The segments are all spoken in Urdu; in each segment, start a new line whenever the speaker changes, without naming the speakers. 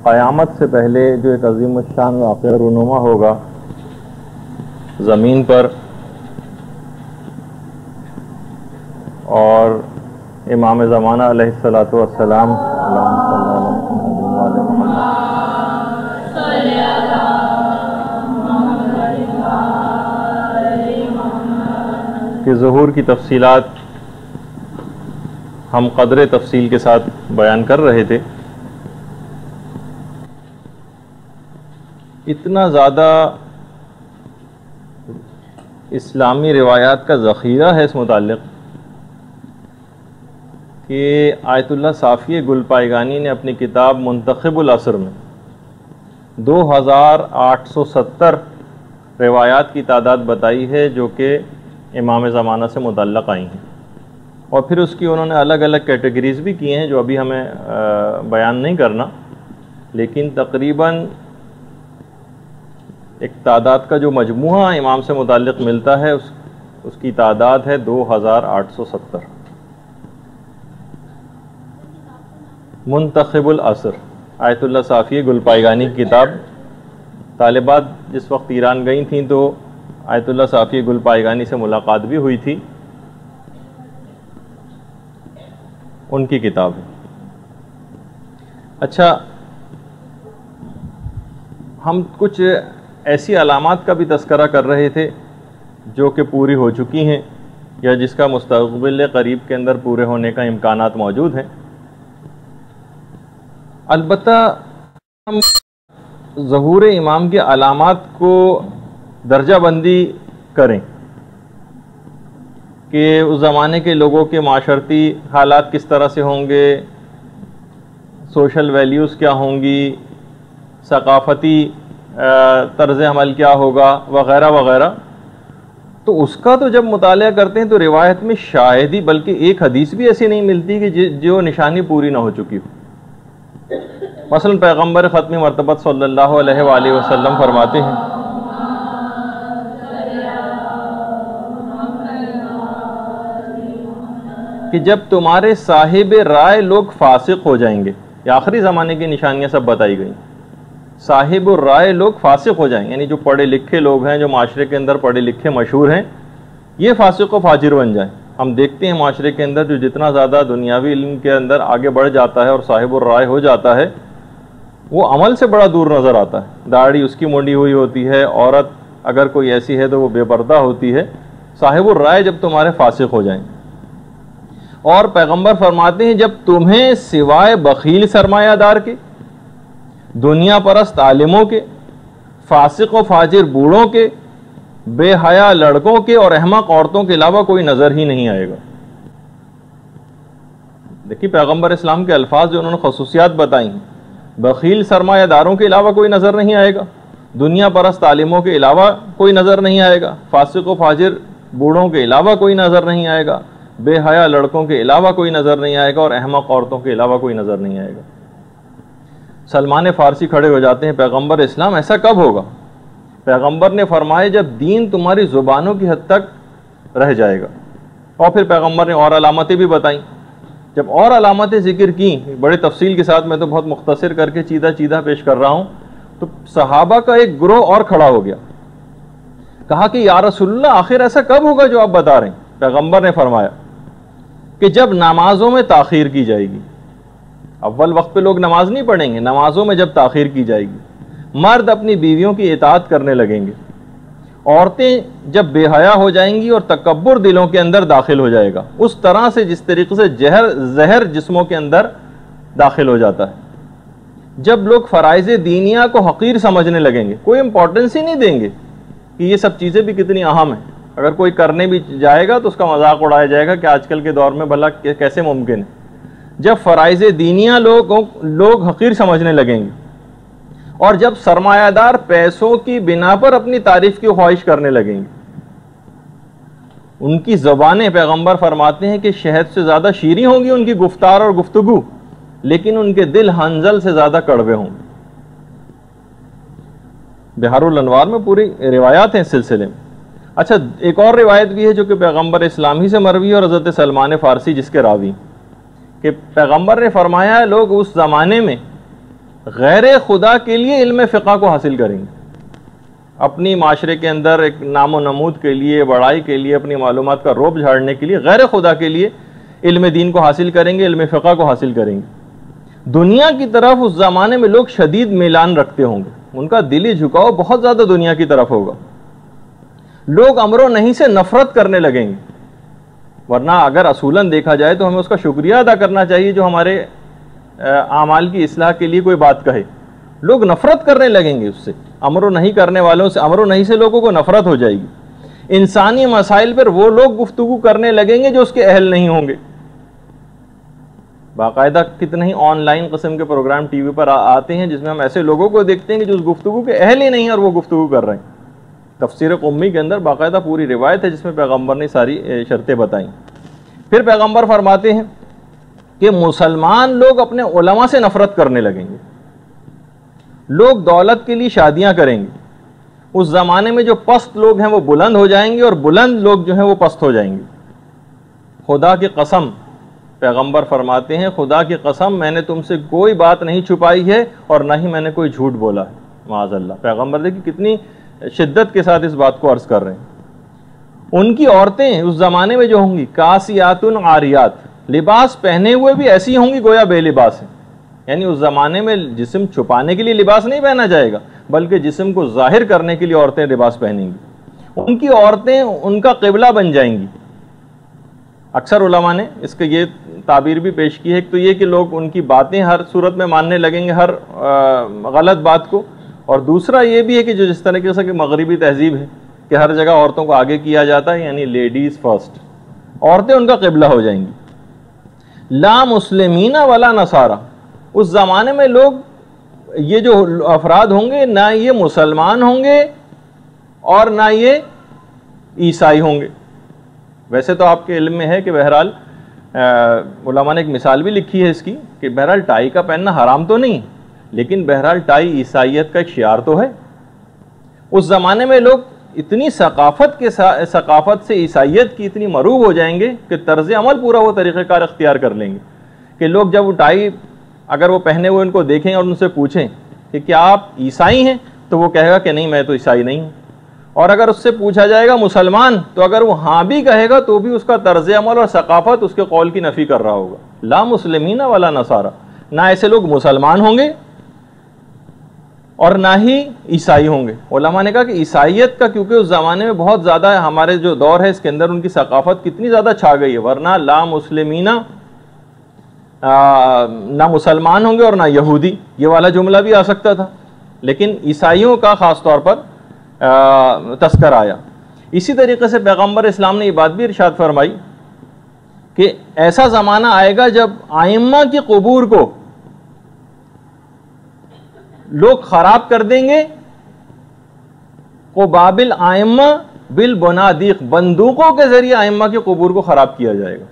قیامت سے پہلے جو ایک عظیم الشان واقعہ رونما ہوگا زمین پر، اور امام زمانہ علیہ الصلاۃ والسلام کے ظہور کی تفصیلات ہم قدر تفصیل کے ساتھ بیان کر رہے تھے۔ اتنا زیادہ اسلامی روایات کا ذخیرہ ہے اس متعلق کہ آیت اللہ صافی گل پائگانی نے اپنی کتاب منتخب العصر میں 2870 روایات کی تعداد بتائی ہے جو کہ امام زمانہ سے متعلق آئی ہیں، اور پھر اس کی انہوں نے الگ الگ کیٹیگریز بھی کی ہیں جو ابھی ہمیں بیان نہیں کرنا، لیکن تقریباً ایک تعداد کا جو مجموعہ امام سے متعلق ملتا ہے اس کی تعداد ہے 2870۔ منتخب العصر آیت اللہ صافی گل پائگانی کی کتاب، طالبات جس وقت ایران گئی تھیں تو آیت اللہ صافی گل پائگانی سے ملاقات بھی ہوئی تھی، ان کی کتاب ہے۔ اچھا، ہم کچھ ایسی علامات کا بھی تذکرہ کر رہے تھے جو کہ پوری ہو چکی ہیں یا جس کا مستقبل قریب کے اندر پورے ہونے کا امکانات موجود ہیں۔ البتہ ہم ظہور امام کے علامات کو درجہ بندی کریں کہ اس زمانے کے لوگوں کے معاشرتی حالات کس طرح سے ہوں گے، سوشل ویلیوز کیا ہوں گی، ثقافتی طرز عمل کیا ہوگا وغیرہ وغیرہ، تو اس کا تو جب مطالعہ کرتے ہیں تو روایت میں شاید ہی بلکہ ایک حدیث بھی ایسی نہیں ملتی کہ جو نشانی پوری نہ ہو چکی ہو۔ مثلا پیغمبر ختم مرتبت صلی اللہ علیہ وآلہ وسلم فرماتے ہیں کہ جب تمہارے صاحب رائے لوگ فاسق ہو جائیں گے، یہ آخری زمانے کی نشانیاں سب بتائی گئیں، صاحب الرائے لوگ فاسق ہو جائیں، یعنی جو پڑھے لکھے لوگ ہیں، جو معاشرے کے اندر پڑھے لکھے مشہور ہیں، یہ فاسق و فاجر بن جائیں۔ ہم دیکھتے ہیں معاشرے کے اندر جو جتنا زیادہ دنیاوی علم کے اندر آگے بڑھ جاتا ہے اور صاحب الرائے ہو جاتا ہے، وہ عمل سے بڑا دور نظر آتا ہے، داڑھی اس کی منڈی ہوئی ہوتی ہے، عورت اگر کوئی ایسی ہے تو وہ بے پردہ ہوتی ہے۔ صاحب الرائے جب تمہارے فاسق ہو جائیں، اور پیغمبر فرماتے ہیں جب تمہیں سوائے بخیل سرمایہ دار کے، دنیا پرست عالموں کے، فاسق و فاجر بوڑھوں کے، بے حیا لڑکوں کے اور احمق عورتوں کے علاوہ کوئی نظر ہی نہیں آئے گا۔ دیکھیے پیغمبر اسلام کے الفاظ جو انہوں نے خصوصیات بتائی ہیں، بخیل سرمایہ داروں کے علاوہ کوئی نظر نہیں آئے گا، دنیا پرست عالموں کے علاوہ کوئی نظر نہیں آئے گا، فاسق و فاجر بوڑھوں کے علاوہ کوئی نظر نہیں آئے گا، بے حیا لڑکوں کے علاوہ کوئی نظر نہیں آئے گا، اور احمق عورتوں کے علاوہ کوئی نظر نہیں آئے گا۔ سلمان فارسی کھڑے ہو جاتے ہیں، پیغمبر اسلام ایسا کب ہوگا؟ پیغمبر نے فرمایا جب دین تمہاری زبانوں کی حد تک رہ جائے گا، اور پھر پیغمبر نے اور علامتیں بھی بتائیں۔ جب اور علامتیں ذکر کی بڑے تفصیل کے ساتھ، میں تو بہت مختصر کر کے چیدہ پیش کر رہا ہوں، تو صحابہ کا ایک گروہ اور کھڑا ہو گیا، کہا کہ یا رسول اللہ آخر ایسا کب ہوگا جو آپ بتا رہے ہیں؟ پیغمبر نے فرمایا کہ جب نمازوں میں تاخیر کی جائے گی، اول وقت پہ لوگ نماز نہیں پڑھیں گے، نمازوں میں جب تاخیر کی جائے گی، مرد اپنی بیویوں کی اطاعت کرنے لگیں گے، عورتیں جب بے حیا ہو جائیں گی اور تکبر دلوں کے اندر داخل ہو جائے گا، اس طرح سے جس طریقے سے زہر جسموں کے اندر داخل ہو جاتا ہے، جب لوگ فرائض دینیہ کو حقیر سمجھنے لگیں گے، کوئی امپورٹنس ہی نہیں دیں گے کہ یہ سب چیزیں بھی کتنی اہم ہیں، اگر کوئی کرنے بھی جائے گا تو اس کا مذاق اڑایا جائے گا کہ آج کل کے دور میں بھلا کیسے ممکن ہے۔ جب فرائض دینیہ لوگ حقیر سمجھنے لگیں گے، اور جب سرمایہ دار پیسوں کی بنا پر اپنی تعریف کی خواہش کرنے لگیں گے، ان کی زبانیں پیغمبر فرماتے ہیں کہ شہد سے زیادہ شیریں ہوں گی ان کی گفتار اور گفتگو، لیکن ان کے دل حنظل سے زیادہ کڑوے ہوں گے۔ بہار الانوار میں پوری روایات ہیں اس سلسلے میں۔ اچھا، ایک اور روایت بھی ہے جو کہ پیغمبر اسلام ہی سے مروی ہے اور حضرت سلمان فارسی جس کے راوی، کہ پیغمبر نے فرمایا لوگ اس زمانے میں غیر خدا کے لیے علم فقہ کو حاصل کریں گے، اپنی معاشرے کے اندر ایک نام و نمود کے لیے، بڑائی کے لیے، اپنی معلومات کا روب جھاڑنے کے لیے غیر خدا کے لیے علم دین کو حاصل کریں گے، علم فقہ کو حاصل کریں گے۔ دنیا کی طرف اس زمانے میں لوگ شدید میلان رکھتے ہوں گے، ان کا دلی جھکاؤ بہت زیادہ دنیا کی طرف ہوگا، لوگ امر و نہی سے نفرت کرنے لگیں گے، ورنہ اگر اصولاً دیکھا جائے تو ہمیں اس کا شکریہ ادا کرنا چاہیے جو ہمارے اعمال کی اصلاح کے لیے کوئی بات کہے۔ لوگ نفرت کرنے لگیں گے اس سے، امر و نہی کرنے والوں سے، امر و نہی سے لوگوں کو نفرت ہو جائے گی۔ انسانی مسائل پر وہ لوگ گفتگو کرنے لگیں گے جو اس کے اہل نہیں ہوں گے۔ باقاعدہ کتنے ہی آن لائن قسم کے پروگرام ٹی وی پر آتے ہیں جس میں ہم ایسے لوگوں کو دیکھتے ہیں کہ جو اس گفتگو کے اہل ہی نہیں ہیں اور وہ گفتگو کر رہے ہیں۔ تفسیر قمی کے اندر باقاعدہ پوری روایت ہے جس میں پیغمبر نے ساری شرطیں بتائیں۔ پھر پیغمبر فرماتے ہیں کہ مسلمان لوگ اپنے علماء سے نفرت کرنے لگیں گے، لوگ دولت کے لیے شادیاں کریں گے، اس زمانے میں جو پست لوگ ہیں وہ بلند ہو جائیں گے اور بلند لوگ جو ہیں وہ پست ہو جائیں گے۔ خدا کی قسم، پیغمبر فرماتے ہیں خدا کی قسم میں نے تم سے کوئی بات نہیں چھپائی ہے اور نہ ہی میں نے کوئی جھوٹ بولا ہے، معاذ اللہ۔ پیغمبر دیکھیں کتنی شدت کے ساتھ اس بات کو عرض کر رہے ہیں۔ ان کی عورتیں اس زمانے میں جو ہوں گی کاسیات عاریات، لباس پہنے ہوئے بھی ایسی ہوں گی گویا بے لباس ہیں، یعنی اس زمانے میں جسم چھپانے کے لیے لباس نہیں پہنا جائے گا بلکہ جسم کو ظاہر کرنے کے لیے عورتیں لباس پہنیں گی۔ ان کی عورتیں ان کا قبلہ بن جائیں گی۔ اکثر علماء نے اس کے یہ تعبیر بھی پیش کی ہے، ایک تو یہ کہ لوگ ان کی باتیں ہر صورت میں ماننے لگیں گے، ہر غلط بات کو، اور دوسرا یہ بھی ہے کہ جو جس طرح کی مغربی تہذیب ہے کہ ہر جگہ عورتوں کو آگے کیا جاتا ہے، یعنی لیڈیز فرسٹ، عورتیں ان کا قبلہ ہو جائیں گی۔ لا مسلمین ولا نصارا، اس زمانے میں لوگ یہ جو افراد ہوں گے نہ یہ مسلمان ہوں گے اور نہ یہ عیسائی ہوں گے۔ ویسے تو آپ کے علم میں ہے کہ بہرحال علماء نے ایک مثال بھی لکھی ہے اس کی کہ بہرحال ٹائی کا پہننا حرام تو نہیں، لیکن بہرحال ٹائی عیسائیت کا ایک شعار تو ہے۔ اس زمانے میں لوگ اتنی ثقافت سے عیسائیت کی اتنی مروب ہو جائیں گے کہ طرز عمل پورا وہ طریقہ کار اختیار کر لیں گے کہ لوگ جب وہ ٹائی اگر وہ پہنے ہوئے ان کو دیکھیں اور ان سے پوچھیں کہ کیا آپ عیسائی ہیں تو وہ کہے گا کہ نہیں میں تو عیسائی نہیں ہوں، اور اگر اس سے پوچھا جائے گا مسلمان تو اگر وہ ہاں بھی کہے گا تو بھی اس کا طرز عمل اور ثقافت اس کے قول کی نفی کر رہا ہوگا۔ لا مسلمین ولا نصارا، نہ ایسے لوگ مسلمان ہوں گے اور نہ ہی عیسائی ہوں گے۔ علماء نے کہا کہ عیسائیت کا کیونکہ اس زمانے میں بہت زیادہ ہمارے جو دور ہے اس کے اندر ان کی ثقافت کتنی زیادہ چھا گئی ہے، ورنہ لا مسلمین نہ مسلمان ہوں گے اور نہ یہودی، یہ والا جملہ بھی آ سکتا تھا، لیکن عیسائیوں کا خاص طور پر تذکر آیا۔ اسی طریقے سے پیغمبر اسلام نے یہ بات بھی ارشاد فرمائی کہ ایسا زمانہ آئے گا جب ائمہ کی قبور کو لوگ خراب کر دیں گے، قبابل ائمہ بالبنادیق، بندوقوں کے ذریعے ائمہ کی قبور کو خراب کیا جائے گا۔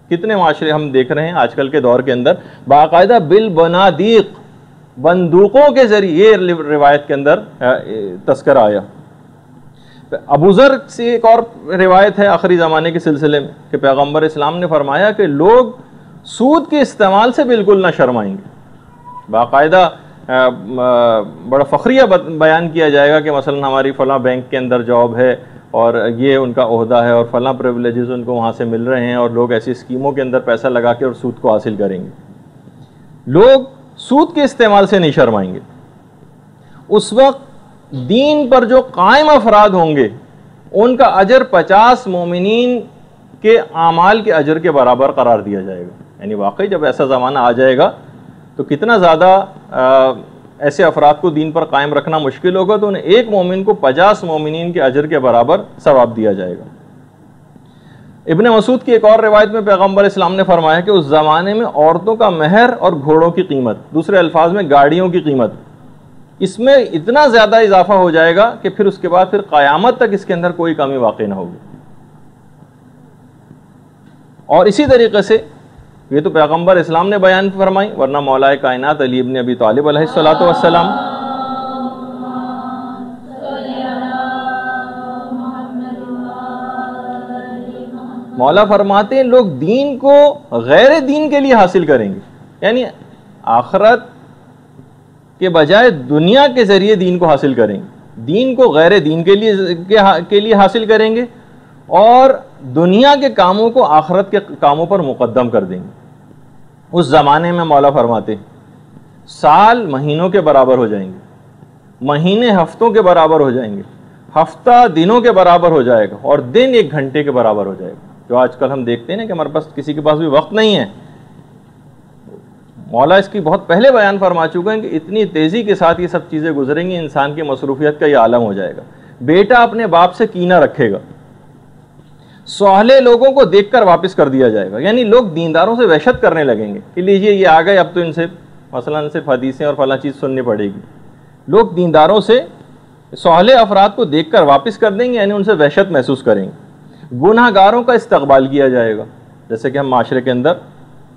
کتنے معاشرے ہم دیکھ رہے ہیں آج کل کے دور کے اندر باقاعدہ بالبنادیق، بندوقوں کے ذریعے، یہ روایت کے اندر تذکر آیا۔ ابو ذر سے ایک اور روایت ہے آخری زمانے کے سلسلے میں کہ پیغمبر اسلام نے فرمایا کہ لوگ سود کے استعمال سے بالکل نہ شرمائیں گے۔ باقاعدہ بڑا فخریہ بیان کیا جائے گا کہ مثلا ہماری فلاں بینک کے اندر جاب ہے اور یہ ان کا عہدہ ہے اور فلاں پریولیجز ان کو وہاں سے مل رہے ہیں، اور لوگ ایسی اسکیموں کے اندر پیسہ لگا کے اور سود کو حاصل کریں گے۔ لوگ سود کے استعمال سے نہیں شرمائیں گے۔ اس وقت دین پر جو قائم افراد ہوں گے ان کا اجر 50 مومنین کے اعمال کے اجر کے برابر قرار دیا جائے گا۔ یعنی واقعی جب ایسا زمانہ آ جائے گا تو کتنا زیادہ ایسے افراد کو دین پر قائم رکھنا مشکل ہوگا، تو انہیں ایک مومن کو 50 مومنین کے اجر کے برابر ثواب دیا جائے گا۔ ابن مسعود کی ایک اور روایت میں پیغمبر اسلام نے فرمایا کہ اس زمانے میں عورتوں کا مہر اور گھوڑوں کی قیمت، دوسرے الفاظ میں گاڑیوں کی قیمت، اس میں اتنا زیادہ اضافہ ہو جائے گا کہ پھر اس کے بعد پھر قیامت تک اس کے اندر کوئی کمی واقع نہ ہوگی۔ اور اسی طریقے سے یہ تو پیغمبر اسلام نے بیان فرمائی، ورنہ مولا کائنات علی ابن ابی طالب علیہ الصلوۃ والسلام مولا فرماتے ہیں لوگ دین کو غیر دین کے لیے حاصل کریں گے، یعنی آخرت کہ بجائے دنیا کے ذریعے دین کو حاصل کریں گے، دین کو غیر دین کے لیے حاصل کریں گے، اور دنیا کے کاموں کو آخرت کے کاموں پر مقدم کر دیں گے۔ اس زمانے میں مولا فرماتے ہیں سال مہینوں کے برابر ہو جائیں گے، مہینے ہفتوں کے برابر ہو جائیں گے، ہفتہ دنوں کے برابر ہو جائے گا، اور دن 1 گھنٹے کے برابر ہو جائے گا۔ جو آج کل ہم دیکھتے ہیں نا کہ ہمارے پاس کسی کے پاس بھی وقت نہیں ہے، مولا اس کی بہت پہلے بیان فرما چکے ہیں کہ اتنی تیزی کے ساتھ یہ سب چیزیں گزریں گی، انسان کی مصروفیت کا یہ عالم ہو جائے گا۔ بیٹا اپنے باپ سے کینہ رکھے گا، سوہلے لوگوں کو دیکھ کر واپس کر دیا جائے گا، یعنی لوگ دینداروں سے وحشت کرنے لگیں گے کہ لیجئے یہ آ گئے، اب تو ان سے مثلاً صرف حدیثیں اور فلاں چیز سننی پڑے گی۔ لوگ دینداروں سے سوہلے افراد کو دیکھ کر واپس کر دیں گے، یعنی ان سے وحشت محسوس کریں گے۔ گناہ گاروں کا استقبال کیا جائے گا، جیسے کہ ہم معاشرے کے اندر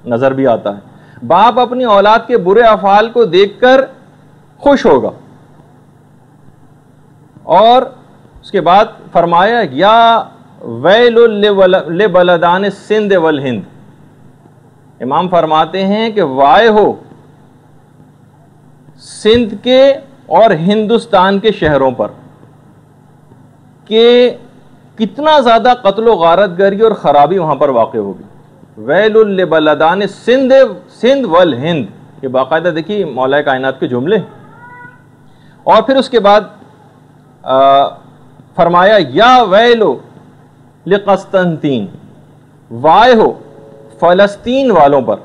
نظر بھی آتا ہے۔ باپ اپنی اولاد کے برے افعال کو دیکھ کر خوش ہوگا، اور اس کے بعد فرمایا یا ویل لبلدان سندھ والہند، امام فرماتے ہیں کہ وائے ہو سندھ کے اور ہندوستان کے شہروں پر کہ کتنا زیادہ قتل و غارت گری اور خرابی وہاں پر واقع ہوگی۔ ویل لبلدان سندھ والہند، یہ باقاعدہ دیکھیے مولا کائنات کے جملے۔ اور پھر اس کے بعد فرمایا یا ویلو لقسطنطین، وائے ہو فلسطین والوں پر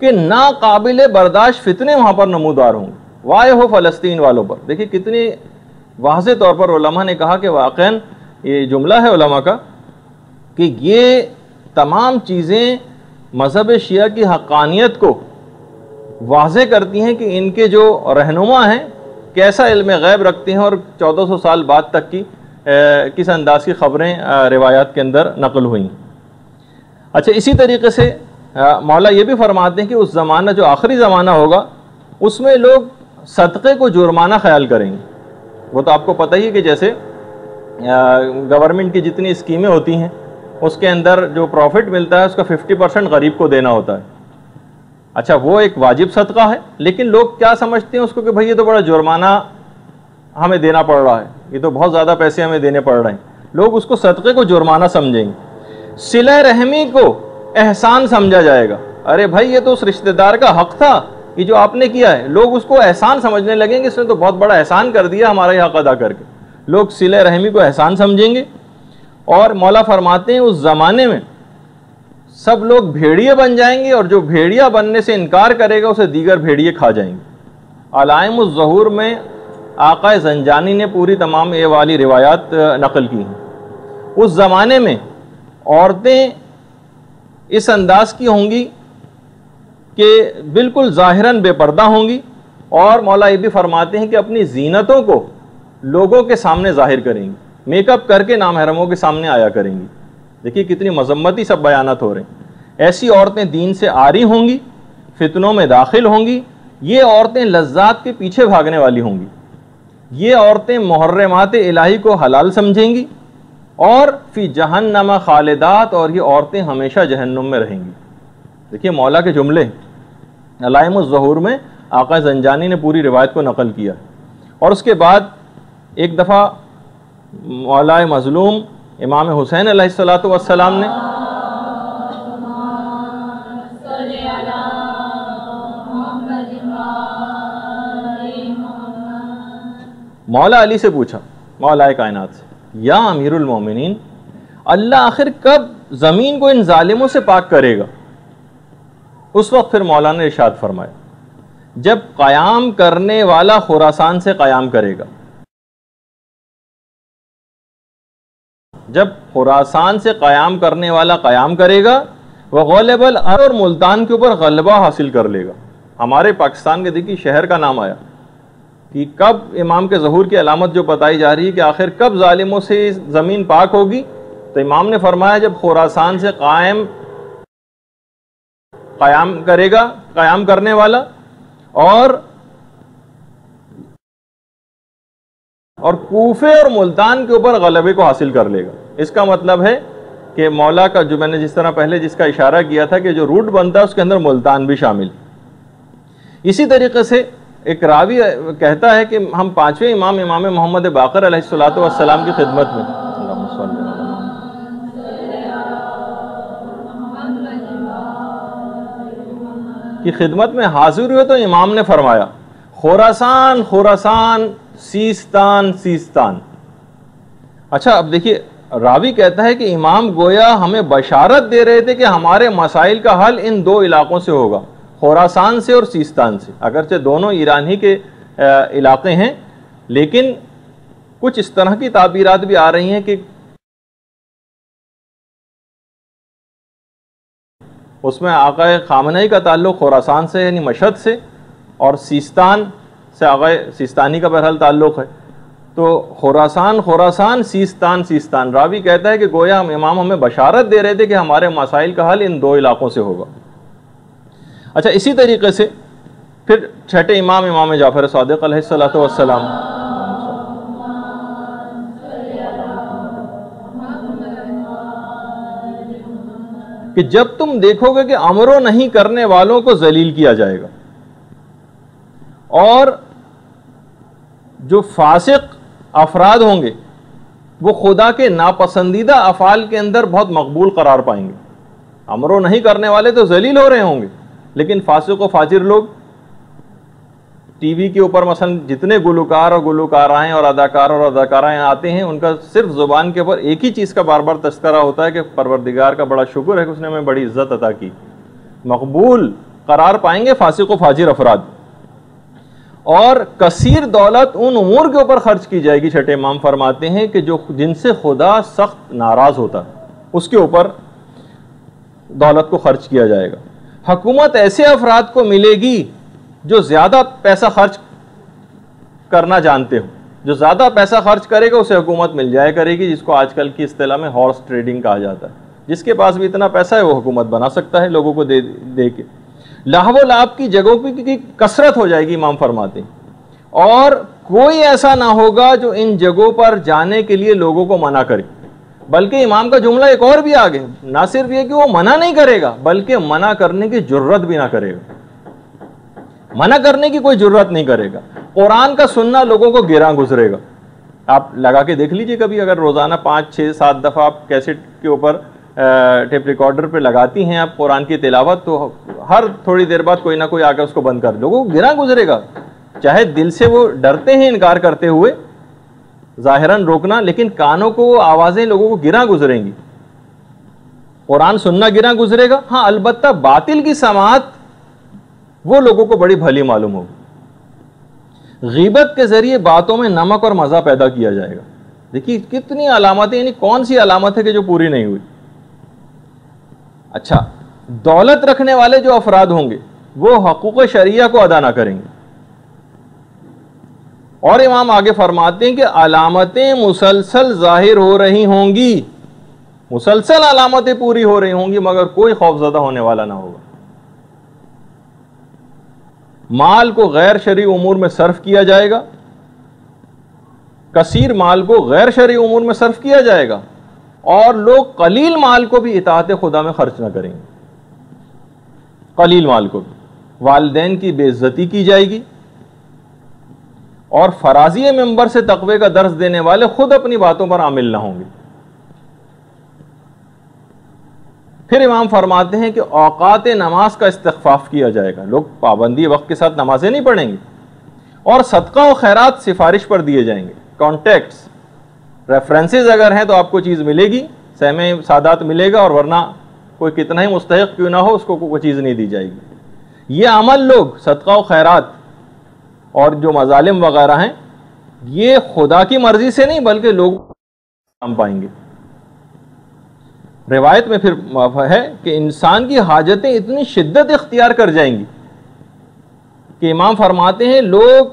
کہ ناقابل برداشت فتنے وہاں پر نمودار ہوں گے، وائے ہو فلسطین والوں پر۔ دیکھیے کتنی واضح طور پر علماء نے کہا کہ واقعاً یہ جملہ ہے علماء کا کہ یہ تمام چیزیں مذہب شیعہ کی حقانیت کو واضح کرتی ہیں کہ ان کے جو رہنما ہیں کیسا علم غیب رکھتے ہیں، اور 1400 سال بعد تک کی کس انداز کی خبریں روایات کے اندر نقل ہوئیں۔ اچھا، اسی طریقے سے مولا یہ بھی فرماتے ہیں کہ اس زمانہ جو آخری زمانہ ہوگا اس میں لوگ صدقے کو جرمانہ خیال کریں گے۔ وہ تو آپ کو پتہ ہی ہے کہ جیسے گورنمنٹ کی جتنی اسکیمیں ہوتی ہیں اس کے اندر جو پروفٹ ملتا ہے اس کا 50% غریب کو دینا ہوتا ہے۔ اچھا، وہ ایک واجب صدقہ ہے، لیکن لوگ کیا سمجھتے ہیں اس کو کہ بھئی یہ تو بڑا جرمانہ ہمیں دینا پڑ رہا ہے، یہ تو بہت زیادہ پیسے ہمیں دینے پڑ رہے ہیں، لوگ اس کو صدقے کو جرمانہ سمجھیں گے۔ صلہ رحمی کو احسان سمجھا جائے گا، ارے بھائی یہ تو اس رشتہ دار کا حق تھا، یہ جو آپ نے کیا ہے، لوگ اس کو احسان سمجھنے لگیں گے، اس نے تو بہت بڑا احسان کر دیا ہمارا یہ حق ادا کر کے، لوگ صلہ رحمی کو احسان سمجھیں گے۔ اور مولا فرماتے ہیں اس زمانے میں سب لوگ بھیڑیے بن جائیں گے، اور جو بھیڑیا بننے سے انکار کرے گا اسے دیگر بھیڑیے کھا جائیں گے۔ علائم الظہور میں آقا زنجانی نے پوری تمام یہ والی روایات نقل کی ہیں۔ اس زمانے میں عورتیں اس انداز کی ہوں گی کہ بالکل ظاہراً بے پردہ ہوں گی، اور مولا یہ بھی فرماتے ہیں کہ اپنی زینتوں کو لوگوں کے سامنے ظاہر کریں گی، میک اپ کر کے نامحرموں کے سامنے آیا کریں گی۔ دیکھیے کتنی مذمتی سب بیانات ہو رہے ہیں۔ ایسی عورتیں دین سے عاری ہوں گی، فتنوں میں داخل ہوں گی، یہ عورتیں لذات کے پیچھے بھاگنے والی ہوں گی، یہ عورتیں محرمات الہی کو حلال سمجھیں گی، اور فی جہنم خالدات، اور یہ عورتیں ہمیشہ جہنم میں رہیں گی۔ دیکھیے مولا کے جملے علائم الظہور میں آقا زنجانی نے پوری روایت کو نقل کیا۔ اور اس کے بعد ایک دفعہ مولا مظلوم امام حسین علیہ السلام نے مولا علی سے پوچھا، مولا کائنات سے، یا امیر المومنین، اللہ آخر کب زمین کو ان ظالموں سے پاک کرے گا؟ اس وقت پھر مولا نے ارشاد فرمایا، جب قیام کرنے والا خراسان سے قیام کرے گا، جب خراسان سے قیام کرنے والا قیام کرے گا، وہ غالب الارض اور ملتان کے اوپر غلبہ حاصل کر لے گا۔ ہمارے پاکستان کے دیکھیے شہر کا نام آیا کہ کب امام کے ظہور کی علامت جو بتائی جا رہی ہے کہ آخر کب ظالموں سے زمین پاک ہوگی، تو امام نے فرمایا جب خراسان سے قیام کرے گا قیام کرنے والا، اور کوفے اور ملتان کے اوپر غلبے کو حاصل کر لے گا۔ اس کا مطلب ہے کہ مولا کا جو میں نے جس طرح پہلے جس کا اشارہ کیا تھا کہ جو روٹ بنتا ہے اس کے اندر ملتان بھی شامل۔ اسی طریقے سے ایک راوی کہتا ہے کہ ہم پانچویں امام محمد باقر علیہ السلام کی خدمت میں حاضر ہوئے تو امام نے فرمایا خراسان خراسان، سیستان سیستان۔ اچھا اب دیکھیے، راوی کہتا ہے کہ امام گویا ہمیں بشارت دے رہے تھے کہ ہمارے مسائل کا حل ان دو علاقوں سے ہوگا، خراسان سے اور سیستان سے۔ اگرچہ دونوں ایران ہی کے علاقے ہیں، لیکن کچھ اس طرح کی تعبیرات بھی آ رہی ہیں کہ اس میں آقا خامنہی کا تعلق خراسان سے یعنی مشہد سے، اور سیستان سے آقا سیستانی کا بہرحال تعلق ہے۔ تو خراسان خراسان، سیستان سیستان، راوی کہتا ہے کہ گویا امام ہمیں بشارت دے رہے تھے کہ ہمارے مسائل کا حل ان دو علاقوں سے ہوگا۔ اچھا اسی طریقے سے پھر چھٹے امام جعفر صادق علیہ السلام، کہ جب تم دیکھو گے کہ امر و نہیں کرنے والوں کو ذلیل کیا جائے گا، اور جو فاسق افراد ہوں گے وہ خدا کے ناپسندیدہ افعال کے اندر بہت مقبول قرار پائیں گے۔ امر و نہیں کرنے والے تو ذلیل ہو رہے ہوں گے، لیکن فاسق و فاجر لوگ ٹی وی کے اوپر مثلا جتنے گلوکار اور گلوکارائیں اور اداکار اور اداکارائیں آتے ہیں، ان کا صرف زبان کے اوپر ایک ہی چیز کا بار بار تذکرہ ہوتا ہے کہ پروردگار کا بڑا شکر ہے کہ اس نے ہمیں بڑی عزت عطا کی۔ مقبول قرار پائیں گے فاسق و فاجر افراد، اور کثیر دولت ان امور کے اوپر خرچ کی جائے گی۔ چھٹے امام فرماتے ہیں کہ جن سے خدا سخت ناراض ہوتا ہے اس کے اوپر دولت کو خرچ کیا جائے گا۔ حکومت ایسے افراد کو ملے گی جو زیادہ پیسہ خرچ کرنا جانتے ہو، جو زیادہ پیسہ خرچ کرے گا اسے حکومت مل جائے کرے گی، جس کو آج کل کی اصطلاح میں ہارس ٹریڈنگ کہا جاتا ہے۔ جس کے پاس بھی اتنا پیسہ ہے وہ حکومت بنا سکتا ہے لوگوں کو دے کے۔ لاہو و لعب کی جگہوں کی کثرت ہو جائے گی، امام فرماتے ہیں، اور کوئی ایسا نہ ہوگا جو ان جگہوں پر جانے کے لیے لوگوں کو منع کرے۔ بلکہ امام کا جملہ ایک اور بھی آگے، نہ صرف یہ کہ وہ منع نہیں کرے گا بلکہ منع کرنے کی جرت بھی نہ کرے گا، منع کرنے کی کوئی جرت نہیں کرے گا۔ قرآن کا سننا لوگوں کو گراں گزرے گا۔ آپ لگا کے دیکھ لیجئے کبھی، اگر روزانہ 5 6 7 دفعہ آپ کیسٹ کے اوپر ٹیپ ریکارڈر پہ لگاتی ہیں آپ قرآن کی تلاوت، تو ہر تھوڑی دیر بعد کوئی نہ کوئی آ کر اس کو بند کر، لوگوں کو گراں گزرے گا۔ چاہے دل سے وہ ڈرتے ہیں انکار کرتے ہوئے ظاہراً روکنا، لیکن کانوں کو وہ آوازیں لوگوں کو گراں گزریں گی۔ قرآن سننا گراں گزرے گا، ہاں البتہ باطل کی سماعت وہ لوگوں کو بڑی بھلی معلوم ہوگی۔ غیبت کے ذریعے باتوں میں نمک اور مزہ پیدا کیا جائے گا۔ دیکھیے کتنی علامتیں، یعنی کون سی علامت ہے کہ جو پوری نہیں ہوئی۔ اچھا، دولت رکھنے والے جو افراد ہوں گے وہ حقوق شرعیہ کو ادا نہ کریں گے، اور امام آگے فرماتے ہیں کہ علامتیں مسلسل ظاہر ہو رہی ہوں گی، مسلسل علامتیں پوری ہو رہی ہوں گی، مگر کوئی خوف زدہ ہونے والا نہ ہوگا۔ مال کو غیر شرعی امور میں صرف کیا جائے گا، کثیر مال کو غیر شرعی امور میں صرف کیا جائے گا، اور لوگ قلیل مال کو بھی اطاعت خدا میں خرچ نہ کریں گے۔ قلیل مال کو بھی والدین کی بے عزتی کی جائے گی، اور فرازی منبر سے تقوی کا درس دینے والے خود اپنی باتوں پر عامل نہ ہوں گے۔ پھر امام فرماتے ہیں کہ اوقات نماز کا استخفاف کیا جائے گا، لوگ پابندی وقت کے ساتھ نمازیں نہیں پڑھیں گے، اور صدقہ و خیرات سفارش پر دیے جائیں گے۔ کانٹیکٹس ریفرنسز اگر ہیں تو آپ کو چیز ملے گی، سہمِ سادات ملے گا، اور ورنہ کوئی کتنا ہی مستحق کیوں نہ ہو اس کو کوئی چیز نہیں دی جائے گی۔ یہ عمل لوگ صدقہ و خیرات اور جو مظالم وغیرہ ہیں یہ خدا کی مرضی سے نہیں بلکہ لوگ ہم پائیں گے۔ روایت میں پھر ہے کہ انسان کی حاجتیں اتنی شدت اختیار کر جائیں گی کہ امام فرماتے ہیں لوگ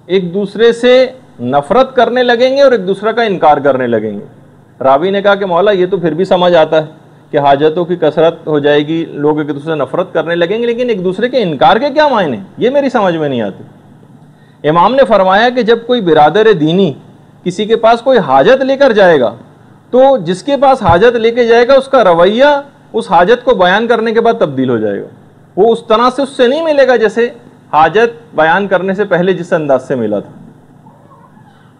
ایک دوسرے سے نفرت کرنے لگیں گے اور ایک دوسرے کا انکار کرنے لگیں گے۔ راوی نے کہا کہ مولا یہ تو پھر بھی سمجھ آتا ہے کہ حاجتوں کی کثرت ہو جائے گی، لوگ ایک دوسرے سے نفرت کرنے لگیں گے، لیکن ایک دوسرے کے انکار کے کیا معنی یہ میری سمجھ میں نہیں آتی۔ امام نے فرمایا کہ جب کوئی برادر دینی کسی کے پاس کوئی حاجت لے کر جائے گا تو جس کے پاس حاجت لے کے جائے گا اس کا رویہ اس حاجت کو بیان کرنے کے بعد تبدیل ہو جائے گا، وہ اس طرح سے اس سے نہیں ملے گا جیسے حاجت بیان کرنے سے پہلے جس انداز سے ملا تھا.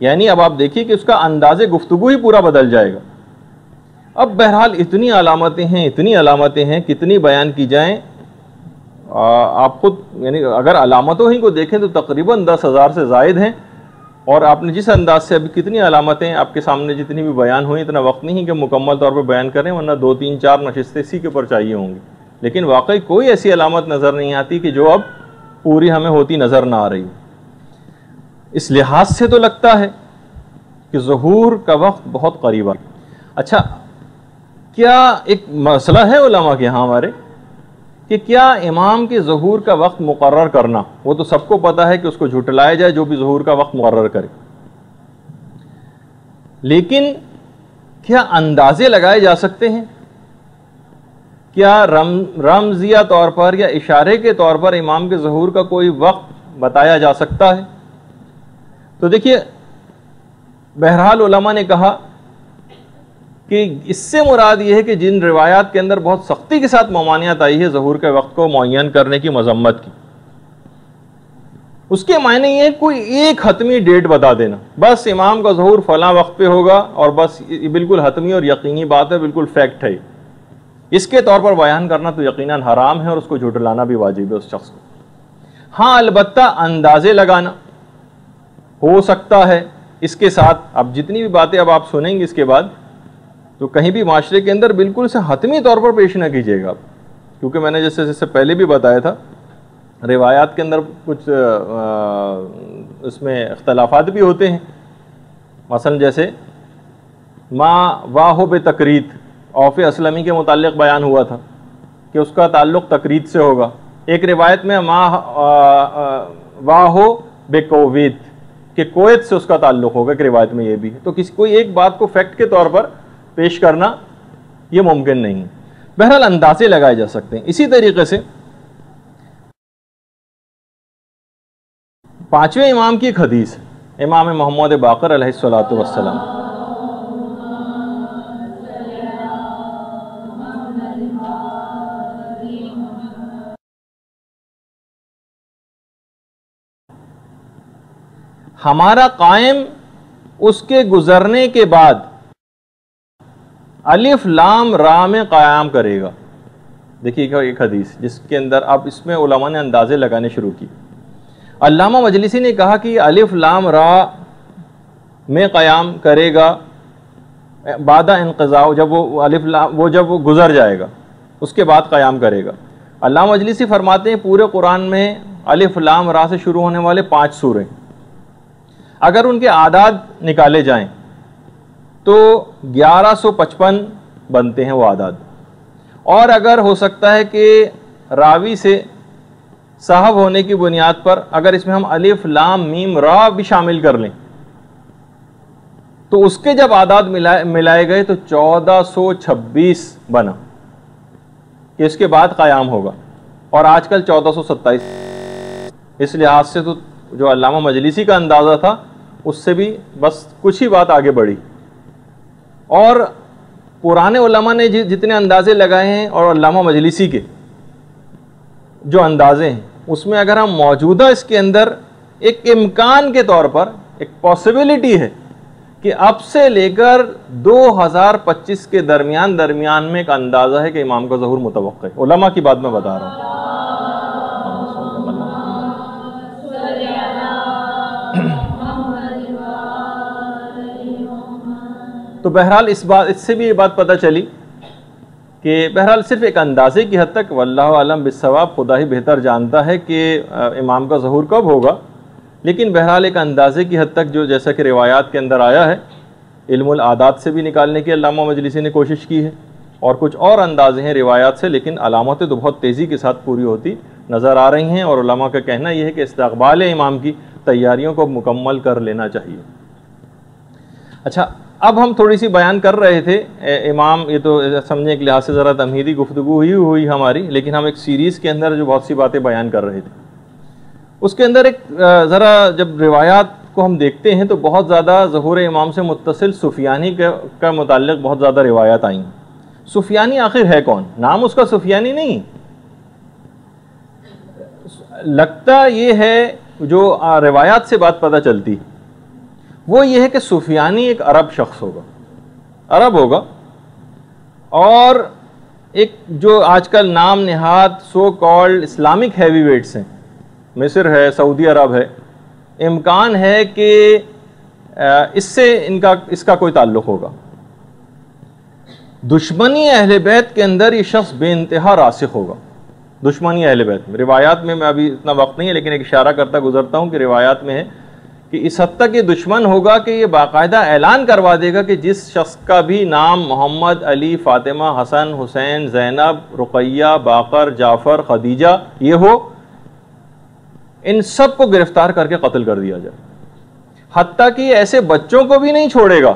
یعنی اب آپ دیکھیے کہ اس کا انداز گفتگو ہی پورا بدل جائے گا. اب بہرحال اتنی علامتیں ہیں کتنی بیان کی جائیں. آپ خود یعنی اگر علامتوں ہی کو دیکھیں تو تقریباً 10,000 سے زائد ہیں, اور آپ نے جس انداز سے ابھی کتنی علامتیں آپ کے سامنے جتنی بھی بیان ہوئی, اتنا وقت نہیں کہ مکمل طور پر بیان کریں, ورنہ 2 3 4 نشستیں اسی کے اوپر چاہیے ہوں گی. لیکن واقعی کوئی ایسی علامت نظر نہیں آتی کہ جو اب پوری ہمیں ہوتی نظر نہ آ رہی. اس لحاظ سے تو لگتا ہے کہ ظہور کا وقت بہت قریب ہے. اچھا, کیا ایک مسئلہ ہے علماء کے ہاں ہمارے کہ کیا امام کے ظہور کا وقت مقرر کرنا, وہ تو سب کو پتا ہے کہ اس کو جھٹلایا جائے جو بھی ظہور کا وقت مقرر کرے, لیکن کیا اندازے لگائے جا سکتے ہیں؟ کیا رمزیہ طور پر یا اشارے کے طور پر امام کے ظہور کا کوئی وقت بتایا جا سکتا ہے؟ تو دیکھیے, بہرحال علماء نے کہا کہ اس سے مراد یہ ہے کہ جن روایات کے اندر بہت سختی کے ساتھ ممانعت آئی ہے ظہور کے وقت کو معین کرنے کی, مذمت کی, اس کے معنی یہ کوئی ایک حتمی ڈیٹ بتا دینا, بس امام کا ظہور فلاں وقت پہ ہوگا اور بس یہ بالکل حتمی اور یقینی بات ہے, بالکل فیکٹ ہے, اس کے طور پر بیان کرنا تو یقیناً حرام ہے اور اس کو جھٹلانا بھی واجب ہے اس شخص کو. ہاں البتہ اندازے لگانا ہو سکتا ہے اس کے ساتھ. اب جتنی بھی باتیں اب آپ سنیں گے اس کے بعد, تو کہیں بھی معاشرے کے اندر بالکل سے حتمی طور پر پیش نہ کیجیے گا آپ, کیونکہ میں نے جیسے پہلے بھی بتایا تھا روایات کے اندر کچھ اس میں اختلافات بھی ہوتے ہیں. مثلا جیسے ما واہو بے تقرید اوف اسلمی کے متعلق بیان ہوا تھا کہ اس کا تعلق تقرید سے ہوگا. ایک روایت میں ما واہو بے کویت کہ کویت سے اس کا تعلق ہوگا, ایک روایت میں یہ بھی ہے. تو کوئی ایک بات کو فیکٹ کے طور پر پیش کرنا یہ ممکن نہیں ہے. بہرحال اندازے لگائے جا سکتے ہیں. اسی طریقے سے 5ویں امام کی ایک حدیث ہے, امام محمد باقر علیہ الصلوۃ والسلام. ہمارا قائم اس کے گزرنے کے بعد الف لام را میں قیام کرے گا. دیکھیے ایک حدیث جس کے اندر اب اس میں علماء نے اندازے لگانے شروع کی. علامہ مجلسی نے کہا کہ الف لام را میں قیام کرے گا بعد انقضاء, جب وہ الف لام جب وہ گزر جائے گا اس کے بعد قیام کرے گا. علامہ مجلسی فرماتے ہیں پورے قرآن میں الف لام را سے شروع ہونے والے 5 سورے, اگر ان کے اعداد نکالے جائیں تو 1155 بنتے ہیں وہ اعداد. اور اگر ہو سکتا ہے کہ راوی سے صاحب ہونے کی بنیاد پر اگر اس میں ہم الف لام میم را بھی شامل کر لیں تو اس کے جب اعداد ملائے گئے تو 1426 بنا کہ اس کے بعد قیام ہوگا, اور آج کل 1427. اس لحاظ سے تو جو علامہ مجلسی کا اندازہ تھا اس سے بھی بس کچھ ہی بات آگے بڑھی. اور پرانے علماء نے جتنے اندازے لگائے ہیں اور علامہ مجلسی کے جو اندازے ہیں اس میں اگر ہم موجودہ اس کے اندر ایک امکان کے طور پر ایک پاسبلٹی ہے کہ اب سے لے کر 2025 کے درمیان میں ایک اندازہ ہے کہ امام کا ظہور متوقع ہے. علماء کی بات میں بتا رہا ہوں. تو بہرحال اس سے بھی یہ بات پتہ چلی کہ بہرحال صرف ایک اندازے کی حد تک, واللہ اعلم بالصواب, خدا ہی بہتر جانتا ہے کہ امام کا ظہور کب ہوگا, لیکن بہرحال ایک اندازے کی حد تک جو جیسا کہ روایات کے اندر آیا ہے, علم العادات سے بھی نکالنے کی علامہ مجلسی نے کوشش کی ہے, اور کچھ اور اندازے ہیں روایات سے, لیکن علامتیں تو بہت تیزی کے ساتھ پوری ہوتی نظر آ رہی ہیں, اور علماء کا کہنا یہ ہے کہ استقبال امام کی تیاریوں کو مکمل کر لینا چاہیے. اچھا, اب ہم تھوڑی سی بیان کر رہے تھے امام, یہ تو سمجھنے ایک لحاظ سے ذرا تمہیدی گفتگو ہوئی ہماری, لیکن ہم ایک سیریز کے اندر جو بہت سی باتیں بیان کر رہے تھے اس کے اندر ایک ذرا جب روایات کو ہم دیکھتے ہیں تو بہت زیادہ ظہور امام سے متصل سفیانی کا متعلق بہت زیادہ روایات آئیں. سفیانی آخر ہے کون؟ نام اس کا سفیانی نہیں, لگتا یہ ہے جو روایات سے بات پتہ چلتی وہ یہ ہے کہ سفیانی ایک عرب شخص ہوگا، عرب ہوگا، اور ایک جو آج کل نام نہاد so called Islamic heavyweights ہیں، مصر ہے، سعودی عرب ہے، امکان ہے کہ اس سے اس کا کوئی تعلق ہوگا۔ دشمنی اہل بیت کے اندر یہ شخص بے انتہا راسخ ہوگا، دشمنی اہل بیت میں۔ روایات میں ابھی اتنا وقت نہیں ہے لیکن ایک اشارہ کرتا گزرتا ہوں کہ روایات میں ہے کہ اس حد تک یہ دشمن ہوگا کہ یہ باقاعدہ اعلان کروا دے گا کہ جس شخص کا بھی نام محمد، علی، فاطمہ، حسن، حسین، زینب، رقیہ، باقر، جعفر، خدیجہ یہ ہو، ان سب کو گرفتار کر کے قتل کر دیا جائے۔ حتیٰ کہ یہ ایسے بچوں کو بھی نہیں چھوڑے گا،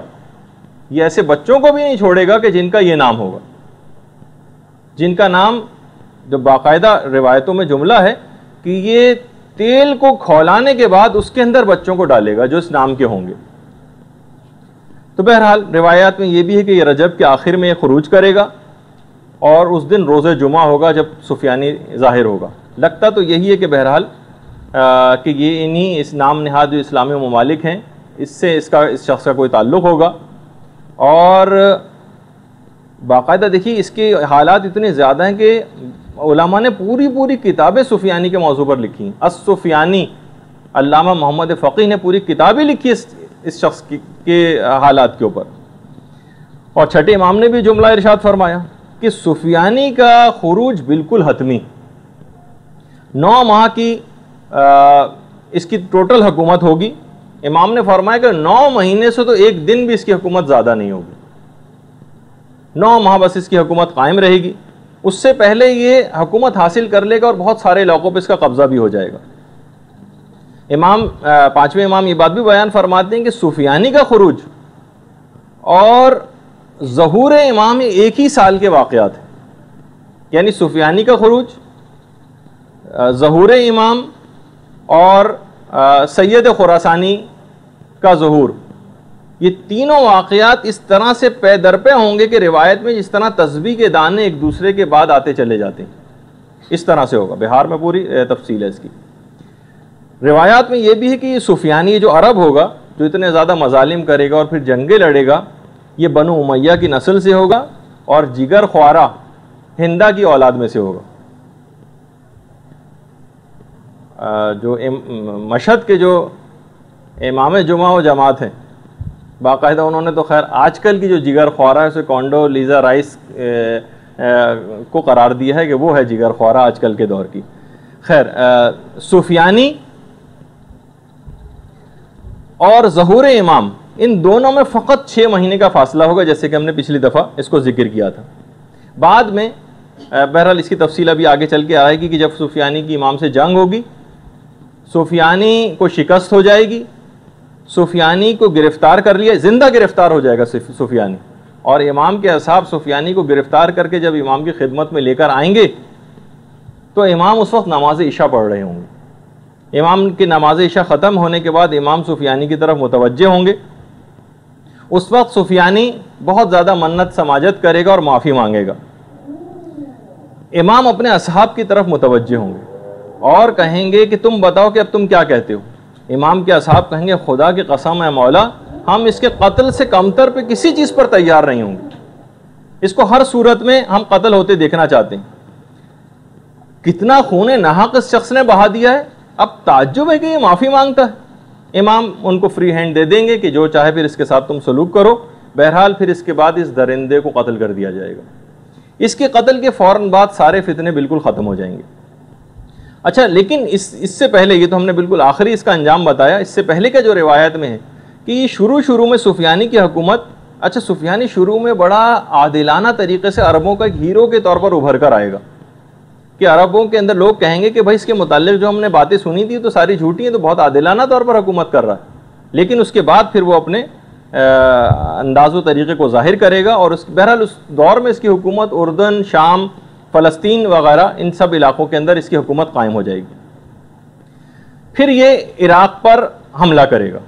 یہ ایسے بچوں کو بھی نہیں چھوڑے گا کہ جن کا یہ نام ہوگا، جن کا نام جو باقاعدہ روایتوں میں جملہ ہے کہ یہ تیل کو کھولانے کے بعد اس کے اندر بچوں کو ڈالے گا جو اس نام کے ہوں گے۔ تو بہرحال روایات میں یہ بھی ہے کہ یہ رجب کے آخر میں یہ خروج کرے گا اور اس دن روز جمعہ ہوگا جب سفیانی ظاہر ہوگا۔ لگتا تو یہی ہے کہ بہرحال کہ یہ انہی اس نام نہاد جو اسلامی ممالک ہیں اس سے اس شخص کا کوئی تعلق ہوگا۔ اور باقاعدہ دیکھیے اس کے حالات اتنے زیادہ ہیں کہ علماء نے پوری کتابیں سفیانی کے موضوع پر لکھی ہیں۔ السفیانی، علامہ محمد فقیہ نے پوری کتابیں لکھی اس شخص کے حالات کے اوپر۔ اور چھٹے امام نے بھی جملہ ارشاد فرمایا کہ سفیانی کا خروج بالکل حتمی، 9 ماہ کی اس کی ٹوٹل حکومت ہوگی۔ امام نے فرمایا کہ 9 مہینے سے تو ایک دن بھی اس کی حکومت زیادہ نہیں ہوگی، 9 ماہ بس اس کی حکومت قائم رہے گی۔ اس سے پہلے یہ حکومت حاصل کر لے گا اور بہت سارے علاقوں پہ اس کا قبضہ بھی ہو جائے گا۔ امام 5ویں امام یہ بات بھی بیان فرماتے ہیں کہ سفیانی کا خروج اور ظہور امام ایک ہی سال کے واقعات ہیں، یعنی سفیانی کا خروج، ظہور امام اور سید خراسانی کا ظہور، یہ تینوں واقعات اس طرح سے پے در پے ہوں گے کہ روایت میں جس طرح تسبیح کے دانے ایک دوسرے کے بعد آتے چلے جاتے ہیں اس طرح سے ہوگا۔ بہار میں پوری تفصیل ہے اس کی۔ روایات میں یہ بھی ہے کہ یہ سفیانی جو عرب ہوگا جو اتنے زیادہ مظالم کرے گا اور پھر جنگیں لڑے گا، یہ بنو امیہ کی نسل سے ہوگا اور جگر خوارہ ہندا کی اولاد میں سے ہوگا۔ جو مشہد کے جو امام جمعہ و جماعت ہیں باقاعدہ انہوں نے تو خیر آج کل کی جو جگر خوارہ ہے اسے کونڈو لیزا رائس کو قرار دیا ہے کہ وہ ہے جگر خوارہ آج کل کے دور کی۔ خیر سفیانی اور ظہور امام ان دونوں میں فقط 6 مہینے کا فاصلہ ہوگا، جیسے کہ ہم نے پچھلی دفعہ اس کو ذکر کیا تھا۔ بعد میں بہرحال اس کی تفصیل ابھی آگے چل کے آئے گی کہ جب سفیانی کی امام سے جنگ ہوگی، سفیانی کو شکست ہو جائے گی، سفیانی کو گرفتار کر لیا، زندہ گرفتار ہو جائے گا سفیانی، اور امام کے اصحاب سفیانی کو گرفتار کر کے جب امام کی خدمت میں لے کر آئیں گے تو امام اس وقت نماز عشاء پڑھ رہے ہوں گے۔ امام کی نماز عشاء ختم ہونے کے بعد امام سفیانی کی طرف متوجہ ہوں گے۔ اس وقت سفیانی بہت زیادہ منت سماجت کرے گا اور معافی مانگے گا۔ امام اپنے اصحاب کی طرف متوجہ ہوں گے اور کہیں گے کہ تم بتاؤ کہ اب تم کیا کہتے ہو۔ امام کے اصحاب کہیں گے خدا کی قسم ہے مولا، ہم اس کے قتل سے کمتر پہ کسی چیز پر تیار نہیں ہوں گے، اس کو ہر صورت میں ہم قتل ہوتے دیکھنا چاہتے ہیں۔ کتنا خون ناحق اس شخص نے بہا دیا ہے، اب تعجب ہے کہ یہ معافی مانگتا ہے۔ امام ان کو فری ہینڈ دے دیں گے کہ جو چاہے پھر اس کے ساتھ تم سلوک کرو۔ بہرحال پھر اس کے بعد اس درندے کو قتل کر دیا جائے گا۔ اس کے قتل کے فوراً بعد سارے فتنے بالکل ختم ہو جائیں گے۔ اچھا لیکن اس سے پہلے، یہ تو ہم نے بالکل آخری اس کا انجام بتایا، اس سے پہلے کا جو روایت میں ہے کہ یہ شروع میں سفیانی کی حکومت، اچھا سفیانی شروع میں بڑا عادلانہ طریقے سے عربوں کا ایک ہیرو کے طور پر ابھر کر آئے گا کہ عربوں کے اندر لوگ کہیں گے کہ بھائی اس کے متعلق جو ہم نے باتیں سنی تھی تو ساری جھوٹی ہیں، تو بہت عادلانہ طور پر حکومت کر رہا ہے۔ لیکن اس کے بعد پھر وہ اپنے انداز و طریقے کو ظاہر کرے گا، اور بہرحال اس دور میں اس کی حکومت اردن، شام، فلسطین وغیرہ ان سب علاقوں کے اندر اس کی حکومت قائم ہو جائے گی۔ پھر یہ عراق پر حملہ کرے گا۔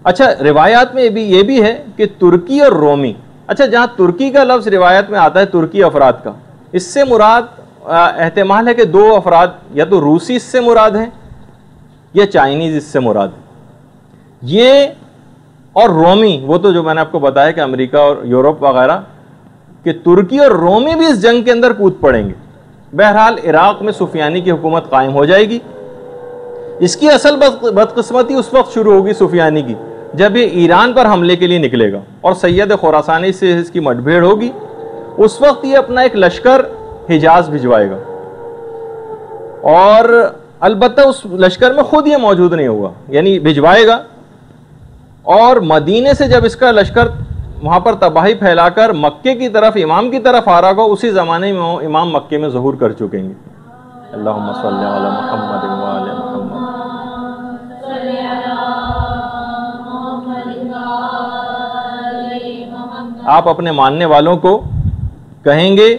اچھا روایات میں یہ بھی ہے کہ ترکی اور رومی، اچھا جہاں ترکی کا لفظ روایت میں آتا ہے ترکی افراد کا، اس سے مراد احتمال ہے کہ دو افراد یا تو روسی اس سے مراد ہیں یا چائنیز اس سے مراد ہیں، یہ اور رومی، وہ تو جو میں نے آپ کو بتایا کہ امریکہ اور یورپ وغیرہ، کہ ترکی اور رومی بھی اس جنگ کے اندر کود پڑیں گے۔ بہرحال عراق میں سفیانی کی حکومت قائم ہو جائے گی۔ اس کی اصل بدقسمتی اس وقت شروع ہوگی سفیانی کی جب یہ ایران پر حملے کے لیے نکلے گا اور سید خراسانی سے اس کی مٹ بھیڑ ہوگی۔ اس وقت یہ اپنا ایک لشکر حجاز بھجوائے گا، اور البتہ اس لشکر میں خود یہ موجود نہیں ہوگا، یعنی بھجوائے گا، اور مدینے سے جب اس کا لشکر وہاں پر تباہی پھیلا کر مکے کی طرف، امام کی طرف آ رہا ہوگا، اسی زمانے میں امام مکے میں ظہور کر چکیں گے۔ اللہم صلی علی محمد وآل محمد۔ آپ اپنے ماننے والوں کو کہیں گے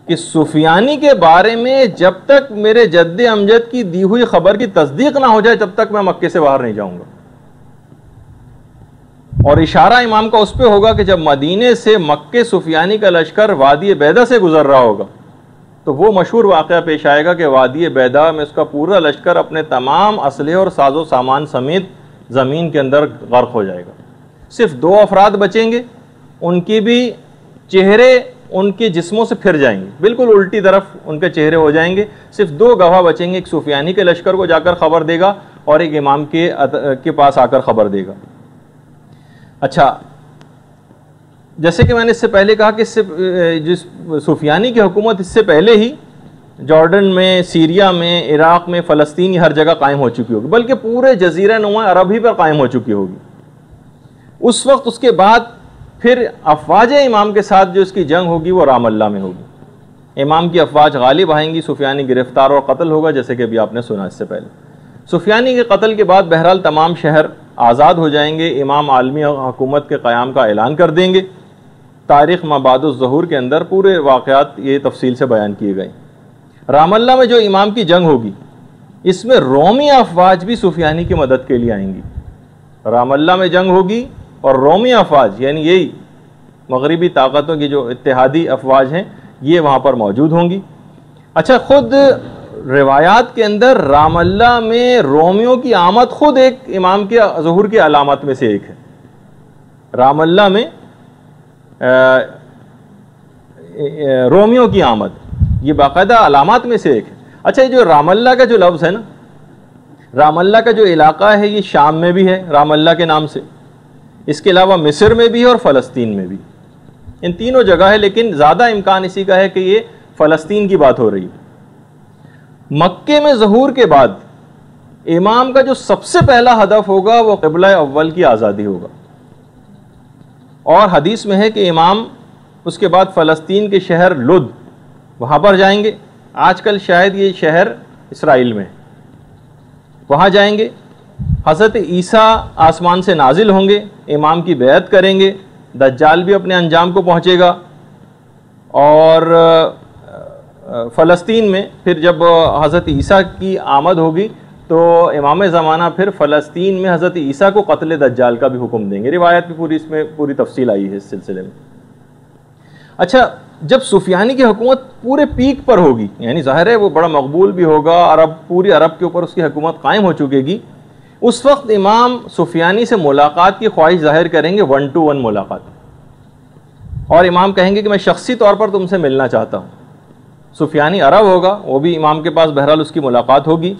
کہ سفیانی کے بارے میں جب تک میرے جد امجد کی دی ہوئی خبر کی تصدیق نہ ہو جائے تب تک میں مکے سے باہر نہیں جاؤں گا۔ اور اشارہ امام کا اس پہ ہوگا کہ جب مدینے سے مکے سفیانی کا لشکر وادی بیدا سے گزر رہا ہوگا تو وہ مشہور واقعہ پیش آئے گا کہ وادی بیدا میں اس کا پورا لشکر اپنے تمام اسلحے اور ساز و سامان سمیت زمین کے اندر غرق ہو جائے گا۔ صرف دو افراد بچیں گے، ان کی بھی چہرے ان کے جسموں سے پھر جائیں گے، بالکل الٹی طرف ان کے چہرے ہو جائیں گے۔ صرف دو گواہ بچیں گے، ایک سفیانی کے لشکر کو جا کر خبر دے گا اور ایک امام کے پاس آ کر خبر دے گا۔ اچھا، جیسے کہ میں نے اس سے پہلے کہا کہ جس سفیانی کی حکومت اس سے پہلے ہی جارڈن میں، سیریا میں، عراق میں، فلسطین، ہر جگہ قائم ہو چکی ہوگی، بلکہ پورے جزیرہ نما عرب ہی پر قائم ہو چکی ہوگی۔ اس وقت اس کے بعد پھر افواج امام کے ساتھ جو اس کی جنگ ہوگی وہ رام اللہ میں ہوگی۔ امام کی افواج غالب آئیں گی، سفیانی گرفتار اور قتل ہوگا، جیسے کہ ابھی آپ نے سنا اس سے پہلے۔ سفیانی کے قتل کے بعد بہرحال تمام شہر آزاد ہو جائیں گے، امام عالمی حکومت کے قیام کا اعلان کر دیں گے۔ تاریخ مبعد الظہور کے اندر پورے واقعات یہ تفصیل سے بیان کیے گئے۔ رام اللہ میں جو امام کی جنگ ہوگی اس میں رومی افواج بھی سفیانی کی مدد کے لیے آئیں گی۔ رام اللہ میں جنگ ہوگی اور رومی افواج، یعنی یہی مغربی طاقتوں کی جو اتحادی افواج ہیں، یہ وہاں پر موجود ہوں گی۔ اچھا، خود روایات کے اندر رام اللہ میں رومیوں کی آمد خود ایک امام کے ظہور کی علامات میں سے ایک ہے۔ رام اللہ میں رومیوں کی آمد یہ باقاعدہ علامات میں سے ایک ہے۔ اچھا، یہ جو رام اللہ کا جو لفظ ہے نا، رام اللہ کا جو علاقہ ہے یہ شام میں بھی ہے رام اللہ کے نام سے، اس کے علاوہ مصر میں بھی ہے اور فلسطین میں بھی، ان تینوں جگہ ہے، لیکن زیادہ امکان اسی کا ہے کہ یہ فلسطین کی بات ہو رہی ہے۔ مکے میں ظہور کے بعد امام کا جو سب سے پہلا ہدف ہوگا وہ قبلہ اول کی آزادی ہوگا، اور حدیث میں ہے کہ امام اس کے بعد فلسطین کے شہر لد وہاں پر جائیں گے، آج کل شاید یہ شہر اسرائیل میں ہے، وہاں جائیں گے۔ حضرت عیسیٰ آسمان سے نازل ہوں گے، امام کی بیعت کریں گے، دجال بھی اپنے انجام کو پہنچے گا، اور فلسطین میں پھر جب حضرت عیسیٰ کی آمد ہوگی تو امام زمانہ پھر فلسطین میں حضرت عیسیٰ کو قتل دجال کا بھی حکم دیں گے۔ روایت بھی پوری اس میں پوری تفصیل آئی ہے اس سلسلے میں۔ اچھا، جب سفیانی کی حکومت پورے پیک پر ہوگی، یعنی ظاہر ہے وہ بڑا مقبول بھی ہوگا، پوری عرب کے اوپر اس کی حکومت قائم ہو چکے گی، اس وقت امام سفیانی سے ملاقات کی خواہش ظاہر کریں گے، 1 to 1 ملاقات، اور امام کہیں گے کہ میں شخصی طور پر تم سے ملنا چاہتا ہوں۔ سفیانی عرب ہوگا، وہ بھی امام کے پاس بہرحال اس کی ملاقات ہوگی۔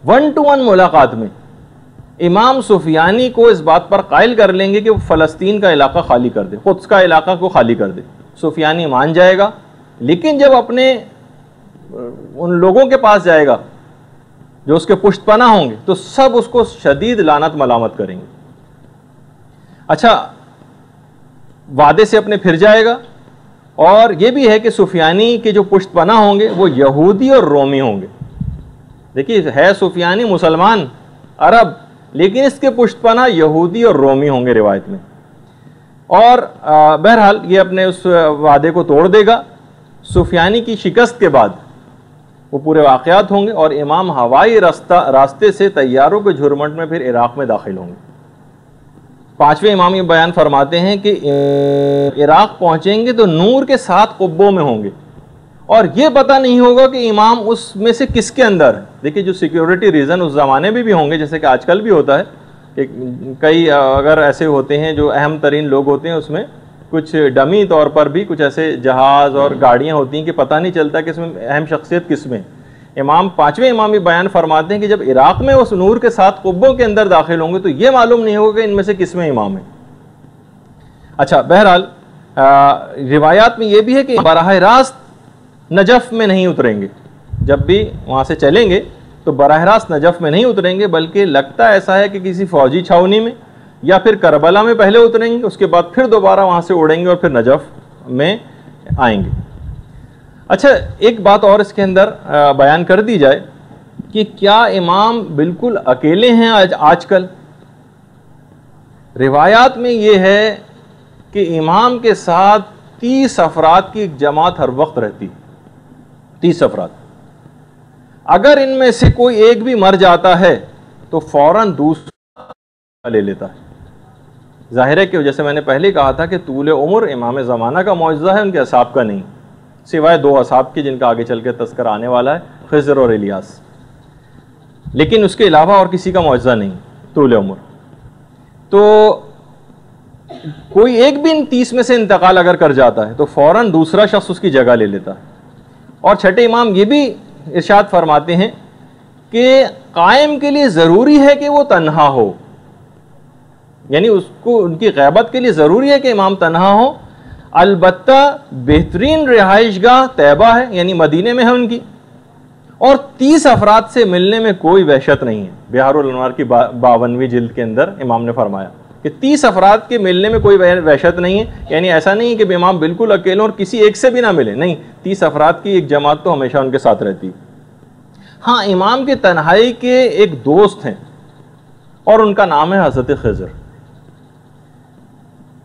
1 to 1 ملاقات میں امام سفیانی کو اس بات پر قائل کر لیں گے کہ وہ فلسطین کا علاقہ خالی کر دے، قدس کا علاقہ کو خالی کر دے۔ سفیانی مان جائے گا، لیکن جب اپنے ان لوگوں کے پاس جائے گا جو اس کے پشت پناہ ہوں گے تو سب اس کو شدید لعنت ملامت کریں گے۔ اچھا، وعدے سے اپنے پھر جائے گا، اور یہ بھی ہے کہ سفیانی کے جو پشت پناہ ہوں گے وہ یہودی اور رومی ہوں گے۔ دیکھیے، ہے سفیانی مسلمان عرب، لیکن اس کے پشت پناہ یہودی اور رومی ہوں گے روایت میں، اور بہرحال یہ اپنے اس وعدے کو توڑ دے گا۔ سفیانی کی شکست کے بعد وہ پورے واقعات ہوں گے، اور امام ہوائی راستے سے طیاروں کے جھرمٹ میں پھر عراق میں داخل ہوں گے۔ 5ویں امام یہ بیان فرماتے ہیں کہ عراق پہنچیں گے تو نور کے 7 قبوں میں ہوں گے، اور یہ پتہ نہیں ہوگا کہ امام اس میں سے کس کے اندر. دیکھیے جو سیکیورٹی ریزن اس زمانے میں بھی ہوں گے، جیسے کہ آج کل بھی ہوتا ہے کہ کئی اگر ایسے ہوتے ہیں جو اہم ترین لوگ ہوتے ہیں، اس میں کچھ ڈمی طور پر بھی کچھ ایسے جہاز اور گاڑیاں ہوتی ہیں کہ پتہ نہیں چلتا کہ اس میں اہم شخصیت کس میں. امام پانچویں امام بھی بیان فرماتے ہیں کہ جب عراق میں اس نور کے ساتھ قبوں کے اندر داخل ہوں گے تو یہ معلوم نہیں ہوگا کہ ان میں سے کس میں امام ہے. اچھا بہرحال روایات میں یہ بھی ہے کہ براہ راست نجف میں نہیں اتریں گے. جب بھی وہاں سے چلیں گے تو براہ راست نجف میں نہیں اتریں گے، بلکہ لگتا ایسا ہے کہ کسی فوجی چھاونی میں یا پھر کربلا میں پہلے اتریں گے، اس کے بعد پھر دوبارہ وہاں سے اڑیں گے اور پھر نجف میں آئیں گے. اچھا ایک بات اور اس کے اندر بیان کر دی جائے کہ کیا امام بالکل اکیلے ہیں آج کل؟ روایات میں یہ ہے کہ امام کے ساتھ 30 افراد کی ایک جماعت ہر وقت رہتی. 30 افراد. اگر ان میں سے کوئی ایک بھی مر جاتا ہے تو فوراً دوسرا لے لیتا ہے. ظاہر ہے کہ جیسے میں نے پہلے کہا تھا کہ طول عمر امام زمانہ کا معجزہ ہے، ان کے اصحاب کا نہیں، سوائے 2 اصحاب کے جن کا آگے چل کے تذکرہ آنے والا ہے، خضر اور الیاس. لیکن اس کے علاوہ اور کسی کا معجزہ نہیں طول عمر. تو کوئی ایک بھی ان 30 میں سے انتقال اگر کر جاتا ہے تو فوراً دوسرا شخص اس کی جگہ لے لیتا ہے. اور چھٹے امام یہ بھی ارشاد فرماتے ہیں کہ قائم کے لیے ضروری ہے کہ وہ تنہا ہو، یعنی اس کو ان کی غیبت کے لیے ضروری ہے کہ امام تنہا ہو. البتہ بہترین رہائش گاہ طیبہ ہے، یعنی مدینے میں ہے ان کی، اور 30 افراد سے ملنے میں کوئی وحشت نہیں ہے. بہار الانوار کی 52ویں جلد کے اندر امام نے فرمایا کہ 30 افراد کے ملنے میں کوئی وحشت نہیں ہے. یعنی ایسا نہیں ہے کہ امام بالکل اکیلے اور کسی ایک سے بھی نہ ملے، نہیں، 30 افراد کی ایک جماعت تو ہمیشہ ان کے ساتھ رہتی. ہاں امام کی تنہائی کے ایک دوست ہیں اور ان کا نام ہے حضرت خضر.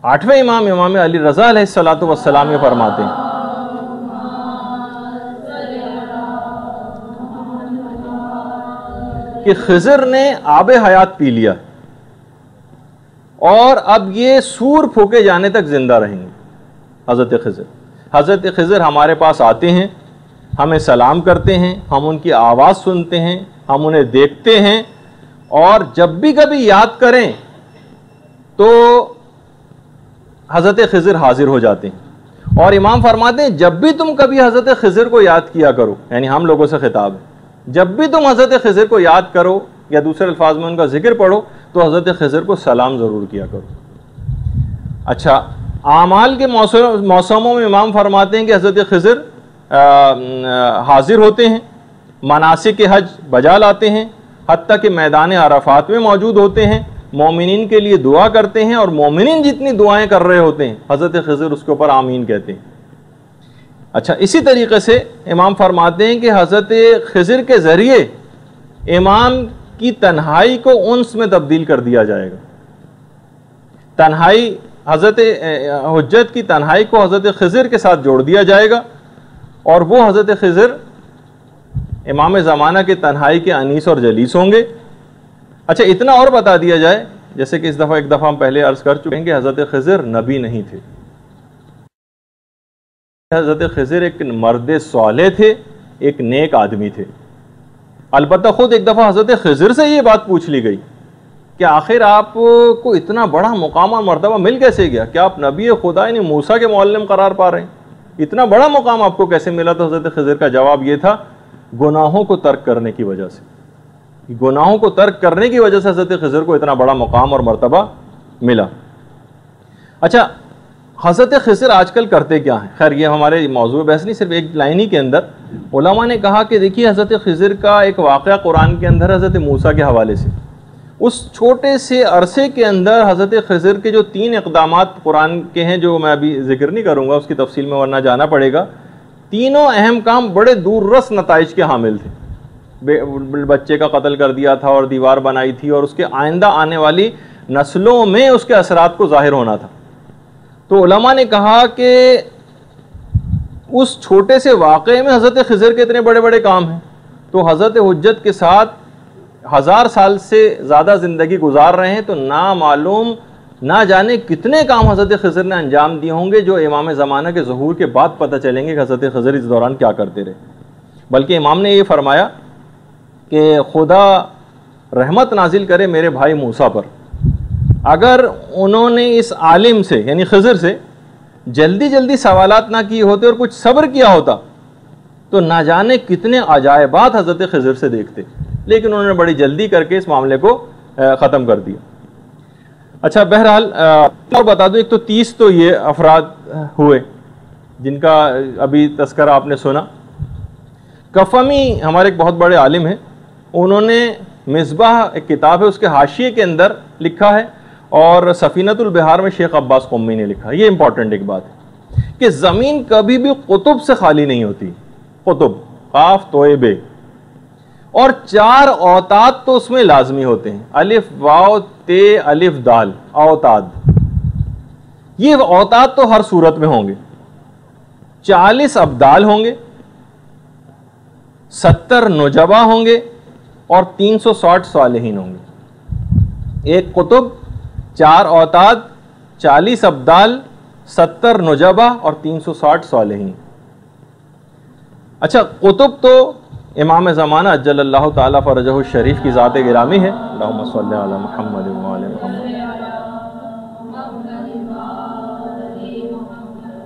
8ویں امام امام علی رضا علیہ السلام یہ فرماتے ہیں کہ خضر نے آب حیات پی لیا اور اب یہ سور پھونکے جانے تک زندہ رہیں گے. حضرت خضر ہمارے پاس آتے ہیں، ہمیں سلام کرتے ہیں، ہم ان کی آواز سنتے ہیں، ہم انہیں دیکھتے ہیں، اور جب بھی کبھی یاد کریں تو حضرت خضر حاضر ہو جاتے ہیں. اور امام فرماتے ہیں جب بھی تم کبھی حضرت خضر کو یاد کیا کرو، یعنی ہم لوگوں سے خطاب ہے، جب بھی تم حضرت خضر کو یاد کرو یا دوسرے الفاظ میں ان کا ذکر پڑھو تو حضرت خضر کو سلام ضرور کیا کرو. اچھا اعمال کے موسموں میں امام فرماتے ہیں کہ حضرت خضر حاضر ہوتے ہیں، مناسک حج بجا لاتے ہیں، حتیٰ کہ میدان عرفات میں موجود ہوتے ہیں، مومنین کے لیے دعا کرتے ہیں، اور مومنین جتنی دعائیں کر رہے ہوتے ہیں حضرت خضر اس کے اوپر آمین کہتے ہیں. اچھا اسی طریقے سے امام فرماتے ہیں کہ حضرت خضر کے ذریعے امام کی تنہائی کو انس میں تبدیل کر دیا جائے گا. تنہائی حضرت حجت کی تنہائی کو حضرت خضر کے ساتھ جوڑ دیا جائے گا، اور وہ حضرت خضر امام زمانہ کے تنہائی کے انیس اور جلیس ہوں گے. اچھا اتنا اور بتا دیا جائے، جیسے کہ ایک دفعہ ہم پہلے عرض کر چکے ہیں کہ حضرت خضر نبی نہیں تھے. حضرت خضر ایک مرد صالح تھے، ایک نیک آدمی تھے. البتہ خود ایک دفعہ حضرت خضر سے یہ بات پوچھ لی گئی کہ آخر آپ کو اتنا بڑا مقام اور مرتبہ مل کیسے گیا؟ کہ آپ نبی خدا یعنی موسیٰ کے معلم قرار پا رہے ہیں، اتنا بڑا مقام آپ کو کیسے ملا؟ تو حضرت خضر کا جواب یہ تھا، گناہوں کو ترک کرنے کی وجہ سے. گناہوں کو ترک کرنے کی وجہ سے حضرت خضر کو اتنا بڑا مقام اور مرتبہ ملا. اچھا حضرت خضر آج کل کرتے کیا ہیں؟ خیر یہ ہمارے موضوع بحث نہیں، صرف ایک لائن ہی کے اندر علماء نے کہا کہ دیکھیے حضرت خضر کا ایک واقعہ قرآن کے اندر حضرت موسیٰ کے حوالے سے، اس چھوٹے سے عرصے کے اندر حضرت خضر کے جو 3 اقدامات قرآن کے ہیں، جو میں ابھی ذکر نہیں کروں گا اس کی تفصیل میں ورنہ جانا پڑے گا، تینوں اہم کام بڑے دور رس نتائج کے حامل تھے. بچے کا قتل کر دیا تھا اور دیوار بنائی تھی، اور اس کے آئندہ آنے والی نسلوں میں اس کے اثرات کو ظاہر ہونا تھا. تو علماء نے کہا کہ اس چھوٹے سے واقعے میں حضرت خضر کے اتنے بڑے بڑے کام ہیں، تو حضرت حجت کے ساتھ 1000 سال سے زیادہ زندگی گزار رہے ہیں، تو نامعلوم نہ جانے کتنے کام حضرت خضر نے انجام دیے ہوں گے جو امام زمانہ کے ظہور کے بعد پتہ چلیں گے کہ حضرت خضر اس دوران کیا کرتے رہے۔ بلکہ امام نے یہ فرمایا کہ خدا رحمت نازل کرے میرے بھائی موسیٰ پر، اگر انہوں نے اس عالم سے یعنی خضر سے جلدی جلدی سوالات نہ کیے ہوتے اور کچھ صبر کیا ہوتا تو نہ جانے کتنے عجائبات حضرت خضر سے دیکھتے، لیکن انہوں نے بڑی جلدی کر کے اس معاملے کو ختم کر دیا۔ اچھا بہرحال اور بتا دوں، ایک تو 30 تو یہ افراد ہوئے جن کا ابھی تذکرہ آپ نے سنا۔ کفمی ہمارے ایک بہت بڑے عالم ہیں، انہوں نے مصباح ایک کتاب ہے اس کے حاشیے کے اندر لکھا ہے، اور سفینۃ البحار میں شیخ عباس قمی نے لکھا ہے۔ یہ امپورٹنٹ ایک بات ہے کہ زمین کبھی بھی قطب سے خالی نہیں ہوتی، قطب قاف توئے بے، اور 4 اوتاد تو اس میں لازمی ہوتے ہیں، الف واو تے الف دال اوتاد۔ یہ اوتاد تو ہر صورت میں ہوں گے، 40 ابدال ہوں گے، 70 نجبا ہوں گے، اور 360 صالحین ہوں گے۔ ایک قطب، 4 اوتاد، 40 ابدال، 70 نجبا اور 360 صالحین۔ اچھا قطب تو امام زمانہ اجل اللہ تعالیٰ فرجہ الشریف کی ذات گرامی ہے، اللہم صلی علی محمد وعلی محمد،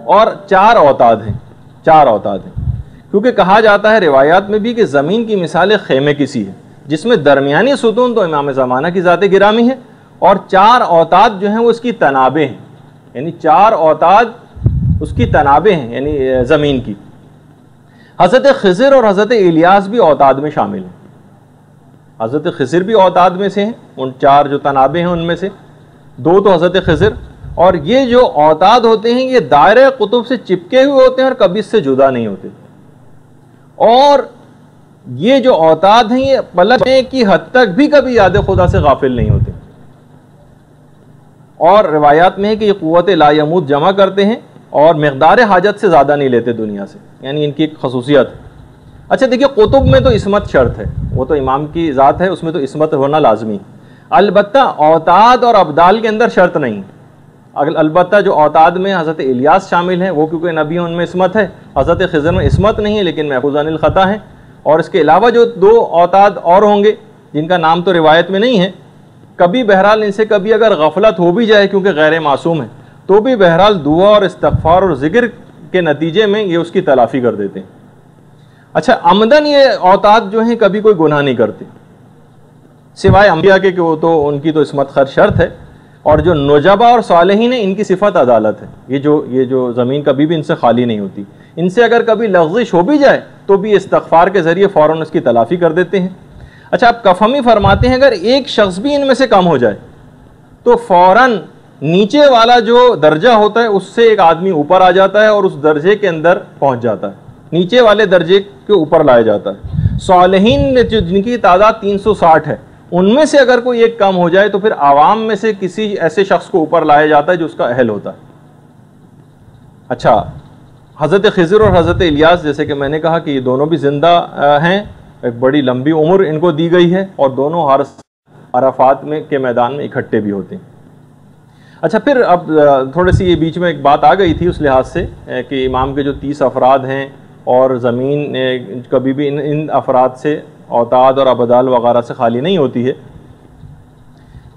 اور 4 اوتاد ہیں، 4 اوتاد ہیں، کیونکہ کہا جاتا ہے روایات میں بھی کہ زمین کی مثال خیمے کی سی ہے، جس میں درمیانی ستون تو امام زمانہ کی ذات گرامی ہے، اور 4 اوتاد جو ہیں وہ اس کی تنابیں ہیں، یعنی 4 اوتاد اس کی تنابیں ہیں، یعنی زمین کی۔ حضرت خضر اور حضرت الیاس بھی اوتاد میں شامل ہیں۔ حضرت خضر بھی اوتاد میں سے ہیں، ان 4 جو تنابیں ہیں ان میں سے 2 تو حضرت خضر، اور یہ جو اوتاد ہوتے ہیں یہ دائرہ قطب سے چپکے ہوئے ہوتے ہیں اور کبھی اس سے جدا نہیں ہوتے، اور یہ جو اوتاد ہیں یہ پلٹنے کی حد تک بھی کبھی یاد خدا سے غافل نہیں ہوتے، اور روایات میں ہے کہ یہ قوت لا یموت جمع کرتے ہیں اور مقدار حاجت سے زیادہ نہیں لیتے دنیا سے، یعنی ان کی ایک خصوصیت ہے۔ اچھا دیکھیے قطب میں تو عصمت شرط ہے، وہ تو امام کی ذات ہے، اس میں تو عصمت ہونا لازمی، البتہ اوتاد اور ابدال کے اندر شرط نہیں۔ البتہ جو اوتاد میں حضرت الیاس شامل ہیں وہ کیونکہ نبی ان میں عصمت ہے، حضرت خضر میں عصمت نہیں ہے لیکن محفوظ عن الخطا ہیں، اور اس کے علاوہ جو 2 اوتاد اور ہوں گے جن کا نام تو روایت میں نہیں ہے، کبھی بہرحال ان سے کبھی اگر غفلت ہو بھی جائے کیونکہ غیر معصوم ہے تو بھی بہرحال دعا اور استغفار اور ذکر کے نتیجے میں یہ اس کی تلافی کر دیتے ہیں۔ اچھا عمدن یہ اوتاد جو ہیں کبھی کوئی گناہ نہیں کرتے سوائے انبیاء کے، کہ وہ تو ان کی تو عصمت خیر شرط ہے، اور جو نجبا اور صالحین ہیں ان کی صفت عدالت ہے، یہ جو زمین کبھی بھی ان سے خالی نہیں ہوتی، ان سے اگر کبھی لغزش ہو بھی جائے تو بھی استغفار کے ذریعے فوراً اس کی تلافی کر دیتے ہیں۔ اچھا اب کفمی فرماتے ہیں اگر ایک شخص بھی ان میں سے کم ہو جائے تو فوراً نیچے والا جو درجہ ہوتا ہے اس سے ایک آدمی اوپر آ جاتا ہے اور اس درجے کے اندر پہنچ جاتا ہے، نیچے والے درجے کے اوپر لایا جاتا ہے۔ صالحین جن کی تعداد 360 ہے، ان میں سے اگر کوئی ایک کم ہو جائے تو پھر عوام میں سے کسی ایسے شخص کو اوپر لایا جاتا ہے جو اس کا اہل ہوتا ہے۔ اچھا حضرت خضر اور حضرت الیاس جیسے کہ میں نے کہا کہ یہ دونوں بھی زندہ ہیں، ایک بڑی لمبی عمر ان کو دی گئی ہے، اور دونوں ہر عرفات میں کے میدان میں اکٹھے بھی ہوتے ہیں۔ اچھا پھر اب تھوڑی سی یہ بیچ میں ایک بات آ گئی تھی اس لحاظ سے کہ امام کے جو 30 افراد ہیں اور زمین کبھی بھی ان افراد سے اوتاد اور ابدال وغیرہ سے خالی نہیں ہوتی ہے۔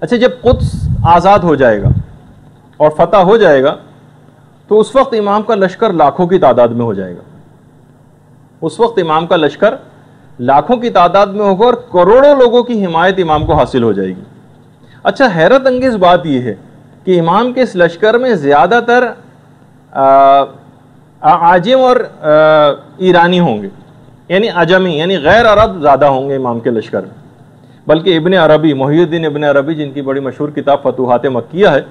اچھا جب قدس آزاد ہو جائے گا اور فتح ہو جائے گا تو اس وقت امام کا لشکر لاکھوں کی تعداد میں ہو جائے گا، اس وقت امام کا لشکر لاکھوں کی تعداد میں ہوگا اور کروڑوں لوگوں کی حمایت امام کو حاصل ہو جائے گی۔ اچھا حیرت انگیز بات یہ ہے کہ امام کے اس لشکر میں زیادہ تر عاجم اور ایرانی ہوں گے، یعنی عجمی یعنی غیر عرب زیادہ ہوں گے امام کے لشکر میں، بلکہ ابن عربی محی الدین ابن عربی جن کی بڑی مشہور کتاب فتوحات مکیہ ہے،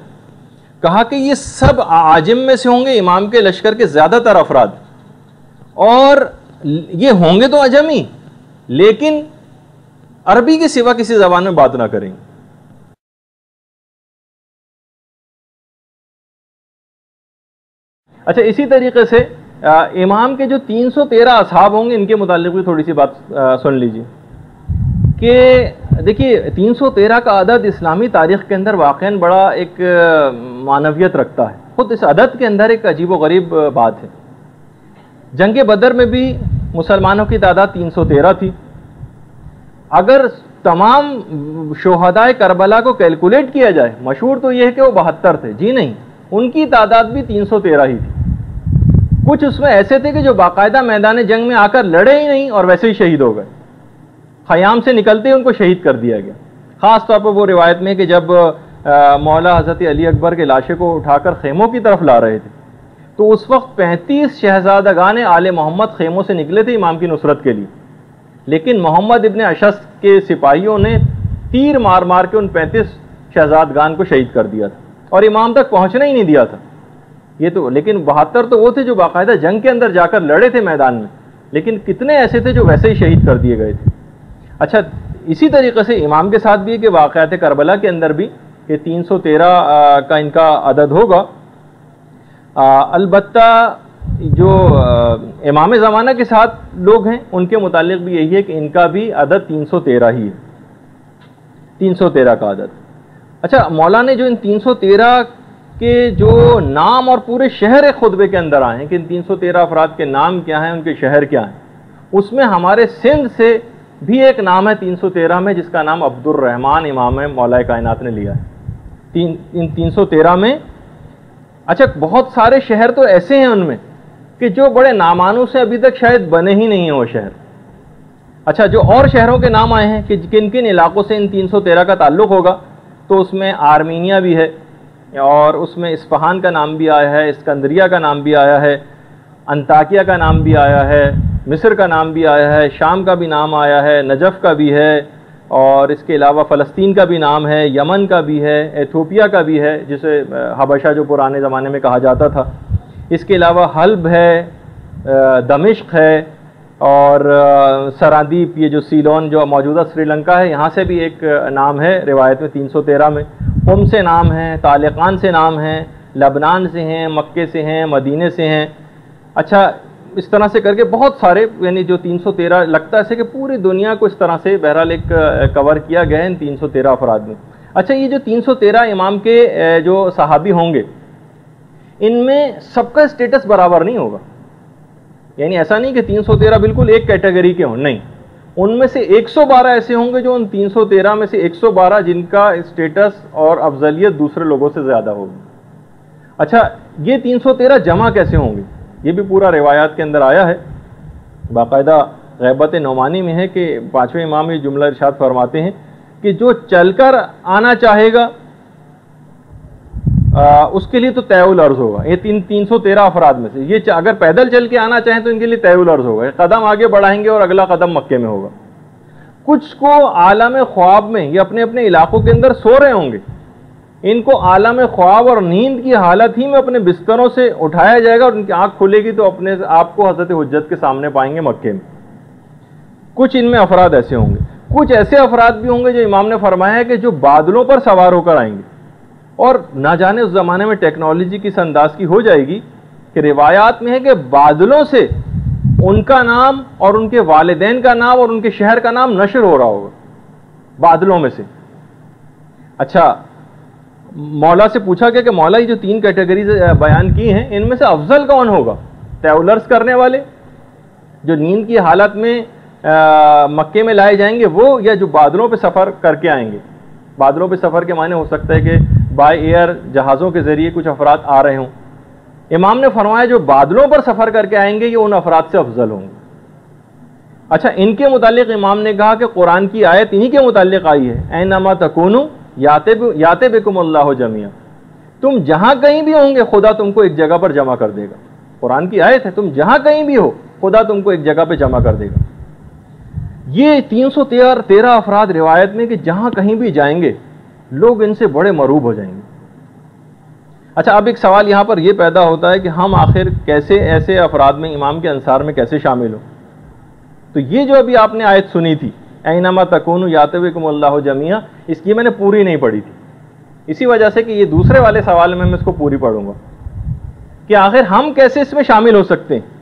کہا کہ یہ سب عاجم میں سے ہوں گے امام کے لشکر کے زیادہ تر افراد، اور یہ ہوں گے تو عجمی لیکن عربی کے سوا کسی زبان میں بات نہ کریں گے۔ اچھا اسی طریقے سے امام کے جو 313 اصحاب ہوں گے ان کے متعلق بھی تھوڑی سی بات سن لیجیے کہ دیکھیے 313 کا عدد اسلامی تاریخ کے اندر واقعاً بڑا ایک معنویت رکھتا ہے. خود اس عدد کے اندر ایک عجیب و غریب بات ہے. جنگ بدر میں بھی مسلمانوں کی تعداد 313 تھی. اگر تمام شہدائے کربلا کو کیلکولیٹ کیا جائے، مشہور تو یہ ہے کہ وہ 72 تھے، جی نہیں، ان کی تعداد بھی 313 ہی تھی. کچھ اس میں ایسے تھے کہ جو باقاعدہ میدان جنگ میں آ کر لڑے ہی نہیں اور ویسے ہی شہید ہو گئے، خیام سے نکلتے ہی ان کو شہید کر دیا گیا. خاص طور پر وہ روایت میں کہ جب مولا حضرت علی اکبر کے لاشے کو اٹھا کر خیموں کی طرف لا رہے تھے تو اس وقت 35 شہزادگان آل محمد خیموں سے نکلے تھے امام کی نصرت کے لیے، لیکن محمد ابن اشعث کے سپاہیوں نے تیر مار مار کے ان 35 شہزادگان کو شہید کر دیا تھا اور امام تک پہنچنا ہی نہیں دیا تھا. یہ تو لیکن 72 تو وہ تھے جو باقاعدہ جنگ کے اندر جا کر لڑے تھے میدان میں، لیکن کتنے ایسے تھے جو ویسے ہی شہید کر دیے گئے تھے. اچھا، اسی طریقے سے امام کے ساتھ بھی ہے کہ واقعات کربلا کے اندر بھی کہ 313 کا ان کا عدد ہوگا. البتہ جو امام زمانہ کے ساتھ لوگ ہیں ان کے متعلق بھی یہی ہے کہ ان کا بھی عدد 313 ہی ہے، 313 کا عدد. اچھا، مولا نے جو ان 313 کے جو نام اور پورے شہر ایک خطبے کے اندر آئے ہیں کہ ان 313 افراد کے نام کیا ہیں، ان کے شہر کیا ہیں، اس میں ہمارے سندھ سے بھی ایک نام ہے 313 میں جس کا نام عبد الرحمن امام مولا کائنات نے لیا ہے ان 313 میں. اچھا، بہت سارے شہر تو ایسے ہیں ان میں کہ جو بڑے نامانوس سے ابھی تک شاید بنے ہی نہیں ہیں وہ شہر. اچھا، جو اور شہروں کے نام آئے ہیں کہ کن کن علاقوں سے ان 313 کا تعلق ہوگا، تو اس میں آرمینیا بھی ہے اور اس میں اصفہان کا نام بھی آیا ہے، اسکندریہ کا نام بھی آیا ہے، انطاکیہ کا نام بھی آیا ہے، مصر کا نام بھی آیا ہے، شام کا بھی نام آیا ہے، نجف کا بھی ہے، اور اس کے علاوہ فلسطین کا بھی نام ہے، یمن کا بھی ہے، ایتھوپیا کا بھی ہے جسے حبشہ جو پرانے زمانے میں کہا جاتا تھا. اس کے علاوہ حلب ہے، دمشق ہے، اور سرادیپ، یہ جو سیلون جو موجودہ سری لنکا ہے، یہاں سے بھی ایک نام ہے روایت میں 313 میں. سے نام ہیں، طالقان سے نام ہیں، لبنان سے ہیں، مکے سے ہیں، مدینے سے ہیں. اچھا، اس طرح سے کر کے بہت سارے، یعنی جو 313 لگتا ہے کہ پوری دنیا کو اس طرح سے بہرحال ایک کور کیا گیا ہے ان 313 افراد میں. اچھا، یہ جو 313 امام کے جو صحابی ہوں گے ان میں سب کا اسٹیٹس برابر نہیں ہوگا. یعنی ایسا نہیں کہ 313 بالکل ایک کیٹیگری کے ہوں، نہیں، ان میں سے 112 ایسے ہوں گے جو ان 313 میں سے 112 جن کا اسٹیٹس اور افضلیت دوسرے لوگوں سے زیادہ ہوگی. اچھا، یہ 313 جمع کیسے ہوں گے؟ یہ بھی پورا روایات کے اندر آیا ہے. باقاعدہ غیبت نعمانی میں ہے کہ 5ویں امام یہ جملہ ارشاد فرماتے ہیں کہ جو چل کر آنا چاہے گا اس کے لیے تو طے الارض ہوگا. یہ 313 افراد میں سے یہ اگر پیدل چل کے آنا چاہیں تو ان کے لیے طے الارض ہوگا، قدم آگے بڑھائیں گے اور اگلا قدم مکے میں ہوگا. کچھ کو عالم خواب میں یہ اپنے اپنے علاقوں کے اندر سو رہے ہوں گے، ان کو عالم خواب اور نیند کی حالت ہی میں اپنے بستروں سے اٹھایا جائے گا اور ان کی آنکھ کھلے گی تو اپنے آپ کو حضرت حجت کے سامنے پائیں گے مکے میں. کچھ ان میں افراد ایسے ہوں گے. کچھ ایسے افراد بھی ہوں گے جو امام نے فرمایا ہے کہ جو بادلوں پر سوار ہو کر آئیں گے، اور نہ جانے اس زمانے میں ٹیکنالوجی کس انداز کی ہو جائے گی کہ روایات میں ہے کہ بادلوں سے ان کا نام اور ان کے والدین کا نام اور ان کے شہر کا نام نشر ہو رہا ہوگا، بادلوں میں سے. اچھا، مولا سے پوچھا گیا کہ مولا یہ جو 3 کیٹیگریز بیان کی ہیں ان میں سے افضل کون ہوگا؟ طیولرز کرنے والے جو نیند کی حالت میں مکے میں لائے جائیں گے وہ، یا جو بادلوں پہ سفر کر کے آئیں گے؟ بادلوں پہ سفر کے معنی ہو سکتا ہے کہ بائی ایئر جہازوں کے ذریعے کچھ افراد آ رہے ہوں. امام نے فرمایا جو بادلوں پر سفر کر کے آئیں گے یہ ان افراد سے افضل ہوں گے. اچھا، ان کے متعلق امام نے کہا کہ قرآن کی آیت انہی کے متعلق آئی ہے، اینما تکونوا یاتی بکم اللہ جمیعا، تم جہاں کہیں بھی ہوں گے خدا تم کو ایک جگہ پر جمع کر دے گا. قرآن کی آیت ہے، تم جہاں کہیں بھی ہو خدا تم کو ایک جگہ پہ جمع کر دے گا. یہ 313 افراد روایت میں کہ جہاں کہیں بھی جائیں گے لوگ ان سے بڑے مروب ہو جائیں گے. اچھا، اب ایک سوال یہاں پر یہ پیدا ہوتا ہے کہ ہم آخر کیسے ایسے افراد میں امام کے انصار میں کیسے شامل ہوں؟ تو یہ جو ابھی آپ نے آیت سنی تھی اینما تکونوا یاتی بکم اللہ جمیعا، اس کی میں نے پوری نہیں پڑھی تھی اسی وجہ سے کہ یہ دوسرے والے سوال میں اس کو پوری پڑھوں گا کہ آخر ہم کیسے اس میں شامل ہو سکتے ہیں.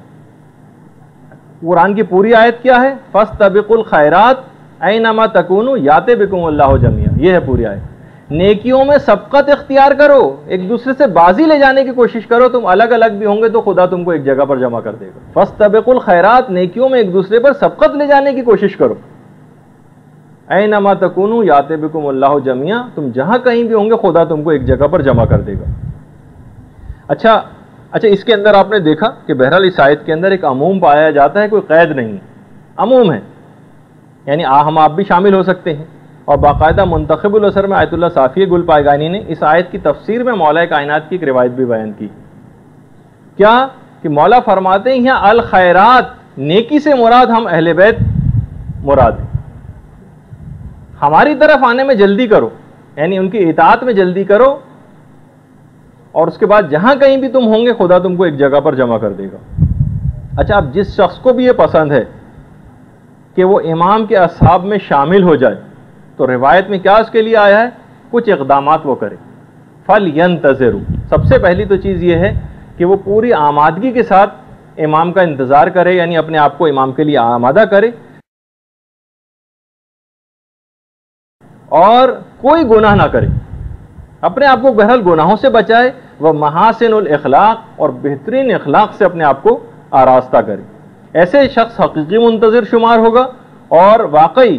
قرآن کی پوری آیت کیا ہے؟ فاستبقوا الخیرات اینما تکونوا یاتی بکم اللہ جمیعا، یہ ہے پوری آیت۔ نیکیوں میں سبقت اختیار کرو، ایک دوسرے سے بازی لے جانے کی کوشش کرو، تم الگ الگ بھی ہوں گے تو خدا تم کو ایک جگہ پر جمع کر دے گا۔ فاستبقوا الخیرات، نیکیوں میں ایک دوسرے پر سبقت لے جانے کی کوشش کرو۔ اینما تکونوا یاتی بکم اللہ جمیعا، تم جہاں کہیں بھی ہوں گے خدا تم کو ایک جگہ پر جمع کر دے گا۔ اچھا اس کے اندر آپ نے دیکھا کہ بہرحال اس آیت کے اندر ایک عموم پایا جاتا ہے، کوئی قید نہیں، عموم ہے، یعنی ہم آپ بھی شامل ہو سکتے ہیں۔ اور باقاعدہ منتخب الاثر میں آیت اللہ صافی گل پائیگانی نے اس آیت کی تفسیر میں مولا کائنات کی ایک روایت بھی بیان کی، کیا کہ مولا فرماتے ہیں یہاں الخیرات، نیکی سے مراد ہم اہل بیت مراد ہیں، ہماری طرف آنے میں جلدی کرو، یعنی ان کی اطاعت میں جلدی کرو، اور اس کے بعد جہاں کہیں بھی تم ہوں گے خدا تم کو ایک جگہ پر جمع کر دے گا۔ اچھا، اب جس شخص کو بھی یہ پسند ہے کہ وہ امام کے اصحاب میں شامل ہو جائے تو روایت میں کیا اس کے لیے آیا ہے؟ کچھ اقدامات وہ کرے۔ فَلْيَنْتَظِرُوا، سب سے پہلی تو چیز یہ ہے کہ وہ پوری آمادگی کے ساتھ امام کا انتظار کرے، یعنی اپنے آپ کو امام کے لیے آمادہ کرے، اور کوئی گناہ نہ کرے، اپنے آپ کو بہرحال گناہوں سے بچائے، وہ محاسن الاخلاق، اور بہترین اخلاق سے اپنے آپ کو آراستہ کرے۔ ایسے شخص حقیقی منتظر شمار ہوگا، اور واقعی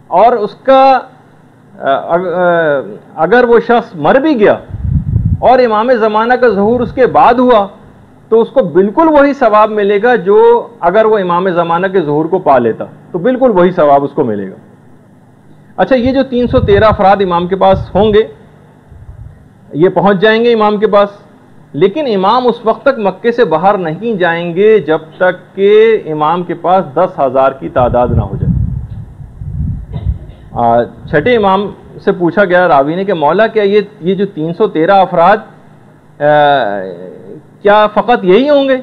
اور اس کا اگر وہ شخص مر بھی گیا اور امام زمانہ کا ظہور اس کے بعد ہوا تو اس کو بالکل وہی ثواب ملے گا جو اگر وہ امام زمانہ کے ظہور کو پا لیتا، تو بالکل وہی ثواب اس کو ملے گا۔ اچھا، یہ جو 313 افراد امام کے پاس ہوں گے، یہ پہنچ جائیں گے امام کے پاس، لیکن امام اس وقت تک مکے سے باہر نہیں جائیں گے جب تک کہ امام کے پاس 10,000 کی تعداد نہ ہو جائے۔ چھٹے امام سے پوچھا گیا راوی نے کہ مولا کیا یہ جو 313 افراد کیا فقط یہی ہوں گے؟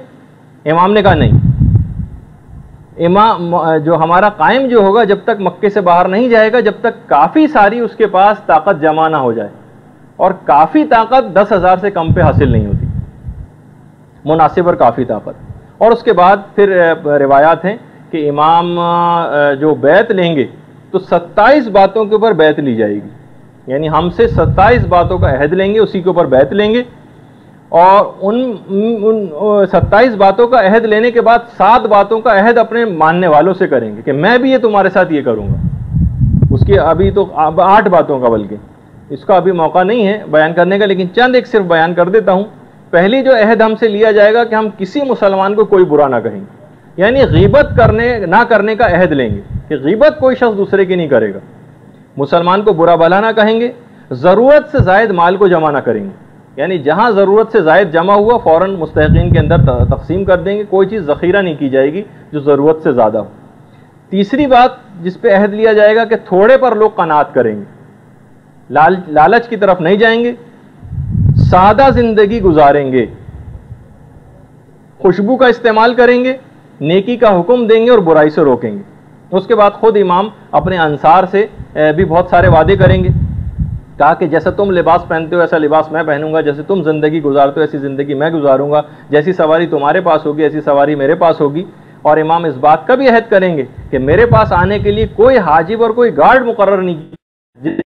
امام نے کہا نہیں، امام جو ہمارا قائم جو ہوگا جب تک مکے سے باہر نہیں جائے گا، جب تک کافی ساری اس کے پاس طاقت جمع نہ ہو جائے، اور کافی طاقت 10,000 سے کم پہ حاصل نہیں ہوتی، مناسب اور کافی طاقت۔ اور اس کے بعد پھر روایات ہیں کہ امام جو بیعت لیں گے تو 27 باتوں کے اوپر بیعت لی جائے گی، یعنی ہم سے 27 باتوں کا عہد لیں گے، اسی کے اوپر بیعت لیں گے، اور ان 27 باتوں کا عہد لینے کے بعد 7 باتوں کا عہد اپنے ماننے والوں سے کریں گے کہ میں بھی یہ تمہارے ساتھ یہ کروں گا۔ اس کی ابھی تو 8 باتوں کا، بلکہ اس کا ابھی موقع نہیں ہے بیان کرنے کا، لیکن چند ایک صرف بیان کر دیتا ہوں۔ پہلی جو عہد ہم سے لیا جائے گا کہ ہم کسی مسلمان کو کوئی برا نہ کہیں گے، یعنی غیبت نہ کرنے کا عہد لیں گے کہ غیبت کوئی شخص دوسرے کی نہیں کرے گا، مسلمان کو برا بھلا نہ کہیں گے، ضرورت سے زائد مال کو جمع نہ کریں گے، یعنی جہاں ضرورت سے زائد جمع ہوا فوراً مستحقین کے اندر تقسیم کر دیں گے، کوئی چیز ذخیرہ نہیں کی جائے گی جو ضرورت سے زیادہ ہو۔ تیسری بات جس پہ عہد لیا جائے گا کہ تھوڑے پر لوگ قناعت کریں گے، لالچ کی طرف نہیں جائیں گے، سادہ زندگی گزاریں گے، خوشبو کا استعمال کریں گے، نیکی کا حکم دیں گے اور برائی سے روکیں گے۔ اس کے بعد خود امام اپنے انصار سے بھی بہت سارے وعدے کریں گے، کہا کہ جیسا تم لباس پہنتے ہو ایسا لباس میں پہنوں گا، جیسے تم زندگی گزارتے ہو ایسی زندگی میں گزاروں گا، جیسی سواری تمہارے پاس ہوگی ایسی سواری میرے پاس ہوگی۔ اور امام اس بات کا بھی عہد کریں گے کہ میرے پاس آنے کے لیے کوئی حاجب اور کوئی گارڈ مقرر نہیں